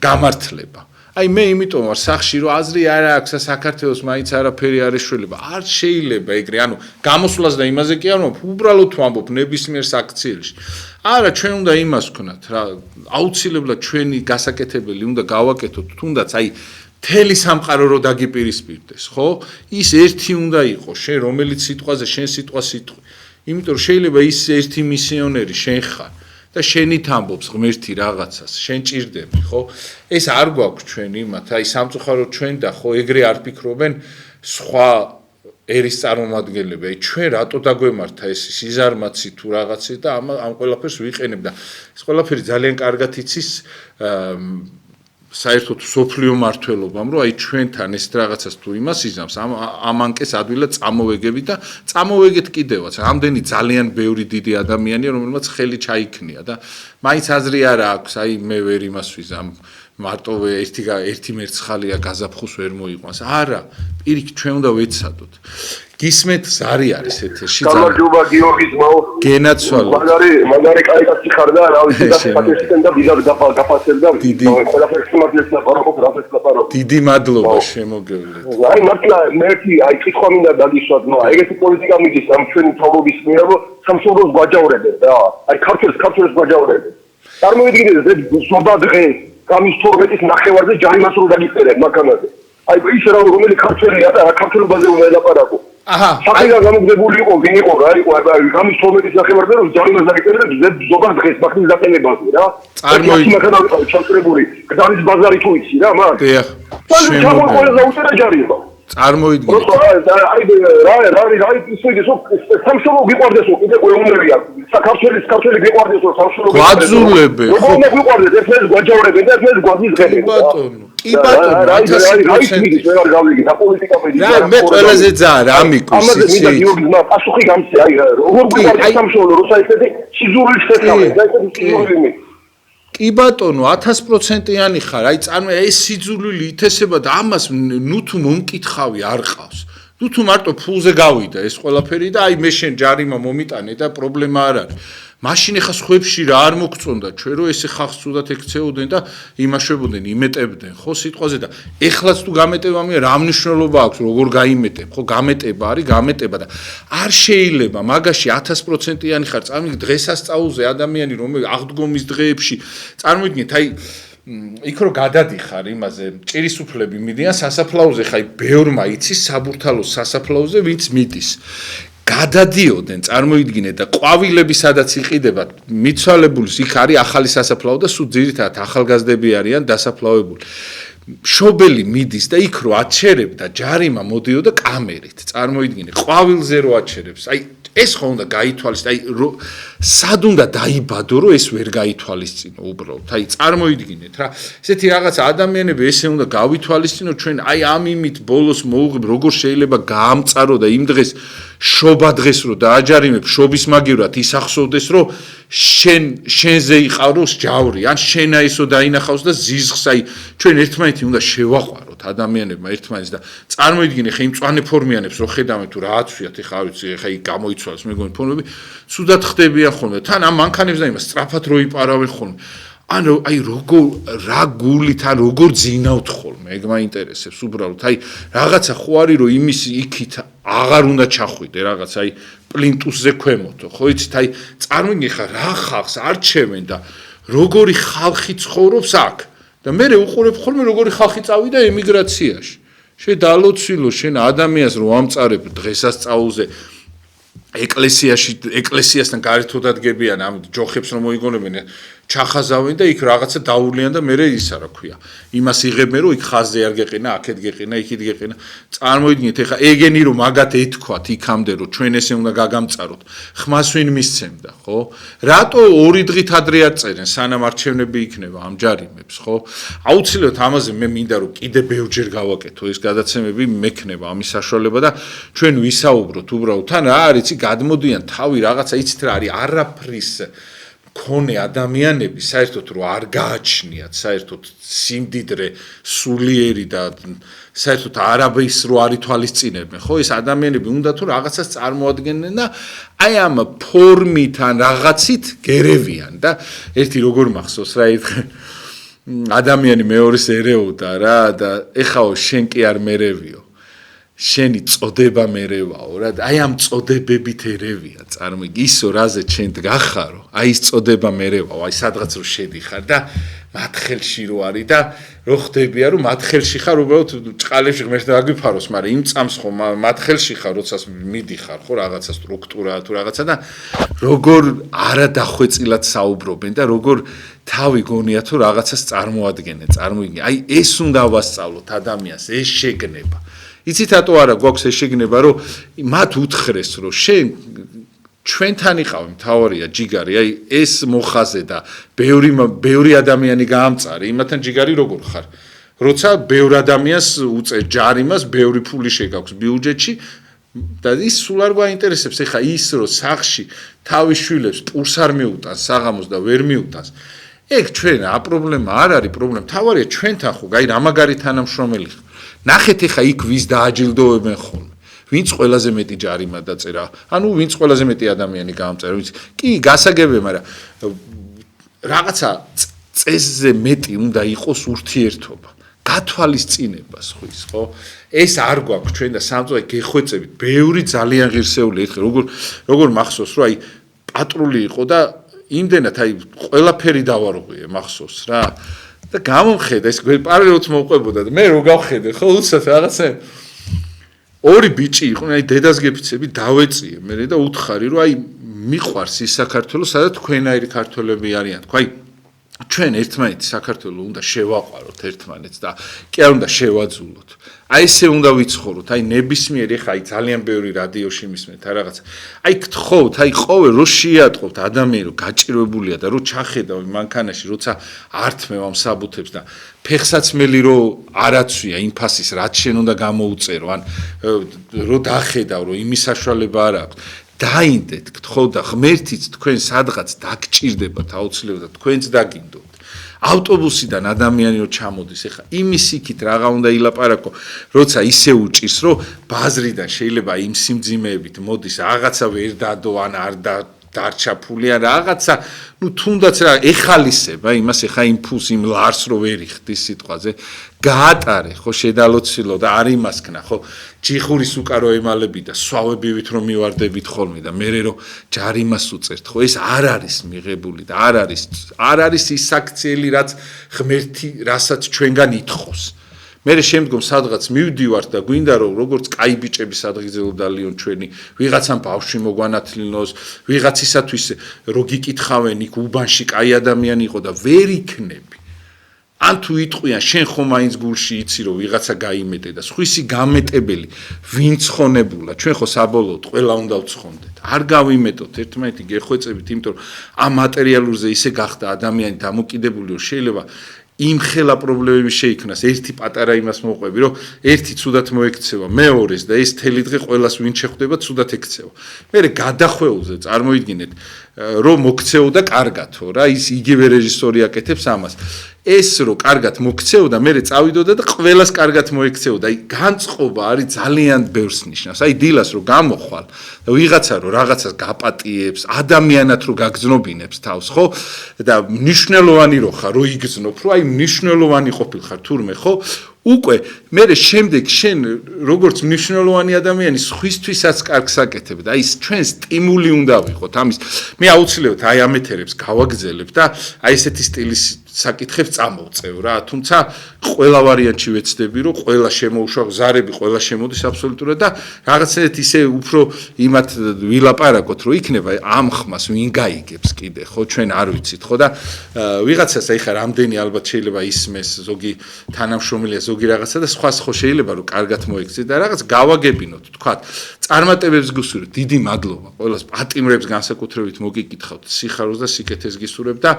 გამართლება აი მე იმიტომ ვარ სახში რომ აზრი არ აქვს საქართველოს მაინც არაფერი არ ეშველება არ შეიძლება ეგრე ანუ გამოსვლას და იმაზე კი არ უბრალოდ ვამბობ ნებისმიერ საქციელში არა ჩვენ უნდა იმას ვქნათ რა აუცილებლად ჩვენი გასაკეთებელი უნდა გავაკეთოთ თუნდაც აი მთელი სამყარო რო დაგიპირისპირდეს ხო ის ერთი უნდა იყოს შენ რომელიც სიტყვაზე შენ სიტყვას სიტყვი იმიტომ რომ შეიძლება ის ერთი მისიონერი შენ ხარ და შენით ამბობს ღმერთი რაღაცას შენ ჭირდები ხო ეს არ გვაქვს ჩვენ იმათ აი სამწუხაროდ ჩვენ და ხო ეგრე არ ფიქრობენ სხვა ერის წარმომადგენლები აი ჩვენ რატო დაგვემართა ეს სიზარმაცი თუ რაღაცი და ამ ყველაფერს ვიყენებ და ეს ყველაფერი ძალიან კარგად იცის საერთოდ სოფლიო მართლობამ რომ აი ჩვენთან ეს რაღაცას თუ იმას იზამს ამანკეს ადვილად წამოვეგებით და წამოვეგეთ კიდევაც ამდენი ძალიან ბევრი დიდი ადამიანია რომელმაც ხელი ჩაიქნია და მაინც აზრი არ აქვს აი მე ვერ იმას ვიზამ მარტო ერთი მერცხალია გაზაფხულს ვერ მოიყვანს არა პირიქით ჩვენ უნდა ვეცადოთ გისმენთ ზარი არის ეთერში გამარჯობა გიორგის მაო გენაცვალო მაგარი კაიკაცი ხარ და რა ვიცი და პატეშიდან და ვიზარ გაფასებ და ყველაფერს სიმართლეს ლაპარაკობ რაფერს ლაპარაკობ დიდი მადლობა შემოგევლეთ აი მართლა მერტი აი კითხვა მინდა დაგიშვათ ნო ეგეთი პოლიტიკა მიდის ამ ჩვენი თავობის მიერ რომ სამშობლოს გვაჯავრებენ რა აი ქართველებს გვაჯავრებენ წარმოიდგინეთ ზომა დღეს გამის 12-ის ნახევარზე ჯარიმას რო დაგიწერებ მაგანაზე აი ის რა რომელი ქართველია და რა ქართველობაზე უნდა ელაპარაკო აჰა საერთოდ გამოგდებული იყო ვინ იყო რა იყო აი გამის 12-ის ნახევარზე რომ ჯარიმას დაგიწერებ ზომა დღეს მაგის დატენებაზე რა წარმოიდგინე მაგანაზე ჩამწრებული გზანის ბაზარი თუ იცი რა მაგ დიახ შემო ყველა უწერა ჯარიმა წარმოიდგინე აი რა ისე სამშობლო გიყვარდესო კიდე ყველგანია საქართველოს გიყვარდესო სამშობლო გვაძულებე ხო გიყვარდეს ეს გვაჯავრებენ და ეს გვაზიზღებენ კი ბატონო 1000% მე ყველაზე ძაა რა მიკუს ამაზე მინდა გიორგის პასუხი გამცე აი როგორ გვიყვარდეს სამშობლო როცა ესეთი სიზურული შეთავაზ და ესეთი სიზურული კი ბატონო 1000%-იანი ხარ აი წარმოე ეს სიძულვილი ითესება და ამას ნუ თუ მომკითხავი არ ყავს ნუ თუ მარტო ფულზე გავიდა ეს ყველაფერი და აი მე შენ ჯარიმა მომიტანე და პრობლემა არ არის მაშინ ეხა სხვებში რა არ მოგწონდა ჩვენ რომ ესე ხალხს თუდად ექცეოდნენ და იმაშვებოდნენ იმეტებდნენ ხო სიტყვაზე და ეხლაც თუ გამეტება მე რა მნიშვნელობა აქვს როგორ გაიმეტებ ხო გამეტება არის გამეტება და არ შეიძლება მაგაში 1000%-იანი ხარ წამიგ დღესასწაულზე ადამიანი რომელიც აღდგომის დღეებში წარმოიდგინეთ აი იქ რო გადადიხარ იმაზე ჭირისუფლები მიდიან სასაფლაოზე ხაი ბევრმა იცის საბურთალოს სასაფლაოზე ვინც მიდის გადადიოდნენ წარმოიდგინეთ და ყვავილები სადაც იყიდება მიცვალებულის იქ არის ახალი სასაფლაო და სულ ძირითადად ახალგაზრდები არიან დასაფლავებული შობელი მიდის და იქ რო აჩერებდა ჯარიმა მოდიოდა კამერით წარმოიდგინე ყვავილზე რო აჩერებს აი ეს ხო უნდა გაითვალისწინო აი სად უნდა დაიბადო რომ ეს ვერ გაითვალისწინო უბრალოდ აი წარმოიდგინეთ რა ესეთი რაღაცა ადამიანები ესე უნდა გავითვალისწინო ჩვენ აი ამ იმით ბოლოს მოუღებ როგორ შეიძლება გაამწარო და იმ დღეს შობა დღეს რო დააჯარიმებ შობის მაგივრად ისახსოვდეს რომ შენზე იყავოს ჯავრი ან შენა ესო დაინახავს და ზიზღს აი ჩვენ ერთმანეთი უნდა შევაყვარო უყაროთ ადამიანებმა ერთმანეთს და წარმოიდგინე ხე იმ მწვანე ფორმიანებს რო ხედავენ თუ რა აცვიათ ეხა არ ვიცი ეხა იქ გამოიცვალეს მეგონი ფორმები ცუდად ხდებიან ხოლმე თან ამ მანქანებს და იმას სწრაფად რო იპარავენ ხოლმე ან აი როგორ რა გულით ან როგორ ძინავთ ხოლმე ეგ მაინტერესებს უბრალოდ აი რაღაცა ხო არის რომ იმის იქით აღარ უნდა ჩახვიდე რაღაცა აი პლინტუსზე ქვემოთო ხო იცით აი წარმოიდგინე ხა რა ხალხს არჩევენ და როგორი ხალხი ცხოვრობს აქ და მე უყურებ ხოლმე როგორი ხალხი წავიდა ემიგრაციაში შენ დალოცილო შენ ადამიანს რო ამწარებ დღესასწაულზე ეკლესიასთან გარეთ თუ დადგებიან ამ ჯოხებს რომ მოიგონებენ ჩახაზავენ და იქ რაღაცა დაუვლიან და მე ისა რა ქვია იმას იღებენ რომ იქ ხაზზე არ გეყინა აქეთ გეყინა იქით გეყინა წარმოიდგინეთ ეხა ეგენი რომ მაგათ ეთქვათ იქამდე რომ ჩვენ ესე უნდა გაგამწაროთ ხმას ვინ მისცემდა ხო რატო 2 დღით ადრე აწერენ სანამ არჩევნები იქნება ამ ჯარიმებს ხო აუცილებლად ამაზე მე მინდა რომ კიდე ბევრჯერ გავაკეთო ეს გადაცემები მექნება ამის საშუალება და ჩვენ ვისაუბროთ უბრალოდ თან რა არის გადმოდიან თავი რაღაცა იცით რა არის არაფრის ქონე ადამიანები საერთოდ რო არ გააჩნიათ საერთოდ სიმდიდრე სულიერი და საერთოდ არაბის რო არ ითვალისწინებენ ხო ეს ადამიანები უნდა თუ რაღაცას წარმოადგენენ და აი ამ ფორმით ან რაღაცით გერევიან და ერთი როგორ მახსოვს რა ადამიანი მეორეს ერეოდა რა და ეხაო შენ კი არ მერევიო შენი წოდება მერევაო რა აი ამ წოდებებით ერევია წარმოიდგინე ისო რაზე ჩვენ გახარო აი ეს წოდება მერევაო აი სადღაც რო შედიხარ და მათ ხელში რო არის და რო ხდებია რომ მათ ხელში ხარ უბრალოდ ჭყალებში ღმერთს დაგვიფაროს მაგრამ იმ წამს ხო მათ ხელში ხარ როდესაც მიდიხარ ხო რაღაცა სტრუქტურა თუ რაღაცა და როგორ არა დახვეწილად საუბრობენ და როგორ თავი გონია თუ რაღაცას წარმოადგენენ წარმოიდგინე აი ეს უნდა ვასწავლოთ ადამიანს ეს შეგნება იცით რატო არა გვაქვს ეს შეგნება რომ მათ უთხრეს რომ შენ ჩვენთან იყავი მთავარია ჯიგარი აი ეს მოხაზე და ბევრი ადამიანი გაამწარე იმათთან ჯიგარი როგორ ხარ როცა ბევრ ადამიანს უწევ ჯარიმას ბევრი ფული შეგაქვს ბიუჯეტში და ის სულ არ გვაინტერესებს ეხა ის რომ სახში თავის შვილებს პურს არ მიუტანს საღამოს და ვერ მიუტანს ეგ ჩვენ პრობლემა არ არის პრობლემა მთავარია ჩვენთან ხო აი რა მაგარი თანამშრომელი ნახეთ ეხა იქ ვის დააჯილდოვებენ ხოლმე ვინც ყველაზე მეტი ჯარიმა დაწერა ანუ ვინც ყველაზე მეტი ადამიანი გაამწერა ვინც კი გასაგებია მაგრამ რაღაცა წესზე მეტი უნდა იყოს ურთიერთობა გათვალისწინებას ხო ეს არ გვაქვს ჩვენ და სამწუხაროდ გეხვეწებით ბევრი ძალიან ღირსეული ეხლა როგორ მახსოვს რომ აი პატრული იყო და იმდენად აი ყველაფერი დავარღვიე მახსოვს რა და გამომხედა ეს პარალელურად მოუყვებოდა და მე რო გავხედე ხო უცებ რაღაცა ორი ბიჭი იყვნენ აი დედას გეფიცები დავეწიე მე და უთხარი რომ აი მიყვარს ის საქართველოს სადაც თქვენაირი ქართველები არიან თქვა აი ჩვენ ერთმანეთი საქართველოს უნდა შევაყვაროთ ერთმანეთს და კი არ უნდა შევაძულოთ აი ესე უნდა ვიცხოვროთ აი ნებისმიერი ხა აი ძალიან ბევრი რადიოში მისმენთ რაღაცა აი გთხოვთ აი ყოველ რო შეატყობთ ადამიანი რო გაჭირვებულია და რო ჩახედავ მანქანაში როცა ართმევ ამ საბუთებს და ფეხსაცმელი რო არაცვია იმ ფასის რაც შენ უნდა გამოუწერო ან რო დახედავ რომ იმის საშუალება არ აქვს დაინდეთ გთხოვ და ღმერთიც თქვენ სადღაც დაგჭირდებათ აუცილებლად თქვენც დაგინდოთ ავტობუსიდან ადამიანი რო ჩამოდის ეხა იმის იქით რაღა უნდა ილაპარაკო როცა ისე უჭირს რომ ბაზრიდან შეიძლება იმ სიმძიმეებით მოდის რაღაცა ვერ დადო ან არ დარჩა ფული ან რაღაცა ნუ თუნდაც რა ეხალისება იმას ეხა იმ ფულს იმ ლარს რო ვერ იხდის სიტყვაზე გაატარე ხო შედალოცილო და არ იმასქნა ხო ჯიხურის უკარო ემალები და სვავებივით რომ მივარდებით ხოლმე და მე რო ჯარიმას უწერთ ხო ეს არ არის მიღებული და არ არის ის აქციელი რაც ღმერთი რასაც ჩვენგან ითხოვს მე შემდგომ სადღაც მივდივართ და გვინდა რომ როგორც კაი ბიჭები სადღეგრძელო დალიონ ჩვენი ვიღაცამ ბავშვი მოგვანათლინოს ვიღაცისათვის რო გიკითხავენ იქ უბანში კაი ადამიანი იყო და ვერ იქნები ან თუ იტყვიან შენ ხომ მაინც გულში იცი რომ ვიღაცა გაიმეტე და სხვისი გამეტებელი ვინ ცხონებულა ჩვენ ხო საბოლოოდ ყველა უნდა ვცხონდეთ არ გავიმეტოთ ერთმანეთი გეხვეწებით იმიტომ რომ ამ მატერიალურზე ისე გახდა ადამიანი დამოკიდებული რომ შეიძლება იმ ხელა პრობლემები შეიქმნას ერთი პატარა იმას მოყვები რომ ერთი ცუდად მოექცევა მეორეს და ეს თელი დღე ყველას ვინ შეხვდება ცუდად ექცევა მე გადახვეულზე წარმოიდგინეთ რომ მოქცეოდა კარგათო რა ის იგივე რეჟისორი აკეთებს ამას ეს რო კარგად მოქცეოდა მე წავიდოდა და ყველას კარგად მოექცეოდა აი განწყობა არის ძალიან ბევრს ნიშნავს აი დილას რო გამოხვალ და ვიღაცა რო რაღაცას გაპატიებს ადამიანად რო გაგზნობინებს თავს ხო და მნიშვნელოვანი რო ხარ რო იგზნობ რო აი მნიშვნელოვანი ყოფილხარ თურმე ხო უკვე მე შემდეგ შენ როგორც მნიშვნელოვანი ადამიანი სხვისთვისაც კარგს აკეთებ და აი ჩვენ სტიმული უნდა ვიყოთ ამის მე აუცილებლად აი ამ ეთერებს გავაგზელებ და აი ესეთი სტილის საკითხებს წამოვწევ რა თუმცა ყველა ვარიანტში ვეცდები რომ ყველა შემოუშვა ზარები ყველა შემოდის აბსოლუტურად და რაღაცნაირად ისე უფრო იმათ ვილაპარაკოთ რომ იქნება ამ ხმას ვინ გაიგებს კიდე ხო ჩვენ არ ვიცით ხო და ვიღაცას აი ხა რამდენი ალბათ შეიძლება ისმეს ზოგი თანამშრომელია ზოგი რაღაცა და სხვა შეიძლება რომ კარგად მოიქცეთ და რაღაც გავაგებინოთ თქვა წარმატებებს გისურვებთ დიდი მადლობა ყველას პატიმრებს განსაკუთრებით მოგიკითხავთ სიხაროს და სიკეთეს გისურვებ და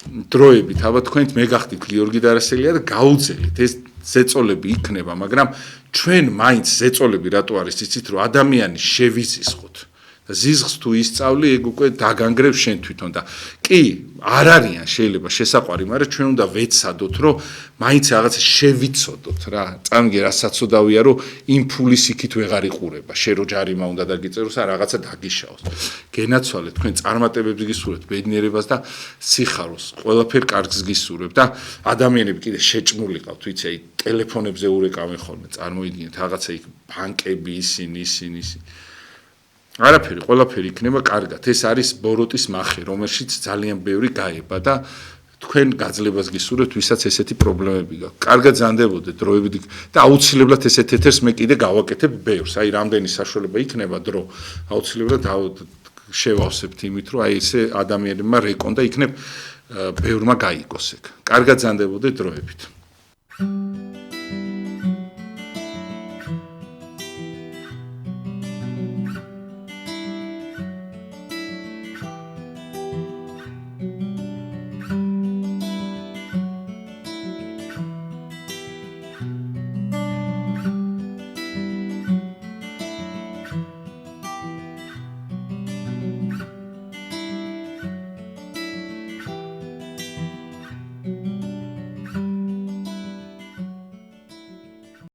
დროებით ალბათ თქვენით მე გახდით გიორგი დარასელია და გაუძელით ეს ზეწოლები იქნება მაგრამ ჩვენ მაინც ზეწოლები რატო არის იცით რომ ადამიანი შევიზისხოთ და ზიზღს თუ ისწავლი ეგ უკვე დაგანგრევ შენ თვითონ და კი არ არიან შეიძლება შესაყვარი მაგრამ ჩვენ უნდა ვეცადოთ რომ მაინც რაღაცა შევიცოდოთ რა წამგი რასაცოდავია რომ იმ ფულის იქით ვეღარ იყურება შენ რო ჯარიმა უნდა დაგიწეროს ან რაღაცა დაგიშაოს გენაცვალეთ თქვენ წარმატებებს გისურვებთ ბედნიერებას და სიხაროს ყველაფერ კარგს გისურვებ და ადამიანები კიდე შეჭმული ყავთ ვიცი აი ტელეფონებზე ურეკავენ ხოლმე წარმოიდგინეთ რაღაცა იქ ბანკები ისინი არაფერი, ყველაფერი იქნება კარგად. ეს არის ბოროტის მახე, რომელშიც ძალიან ბევრი გაება და თქვენ გაძლებას გისურვებთ, ვისაც ესეთი პრობლემები გაქვთ. კარგად ზანდებოდეთ დროებით და აუცილებლად ესეთ ეთერს მე კიდე გავაკეთებ ბევრს. აი რამდენი საშუალება იქნება დრო. აუცილებლად შევავსებთ იმით, რომ აი ესე ადამიანებმა რეკონ და იქნებ ბევრმა გაიგოს ეგ. კარგად ზანდებოდეთ დროებით.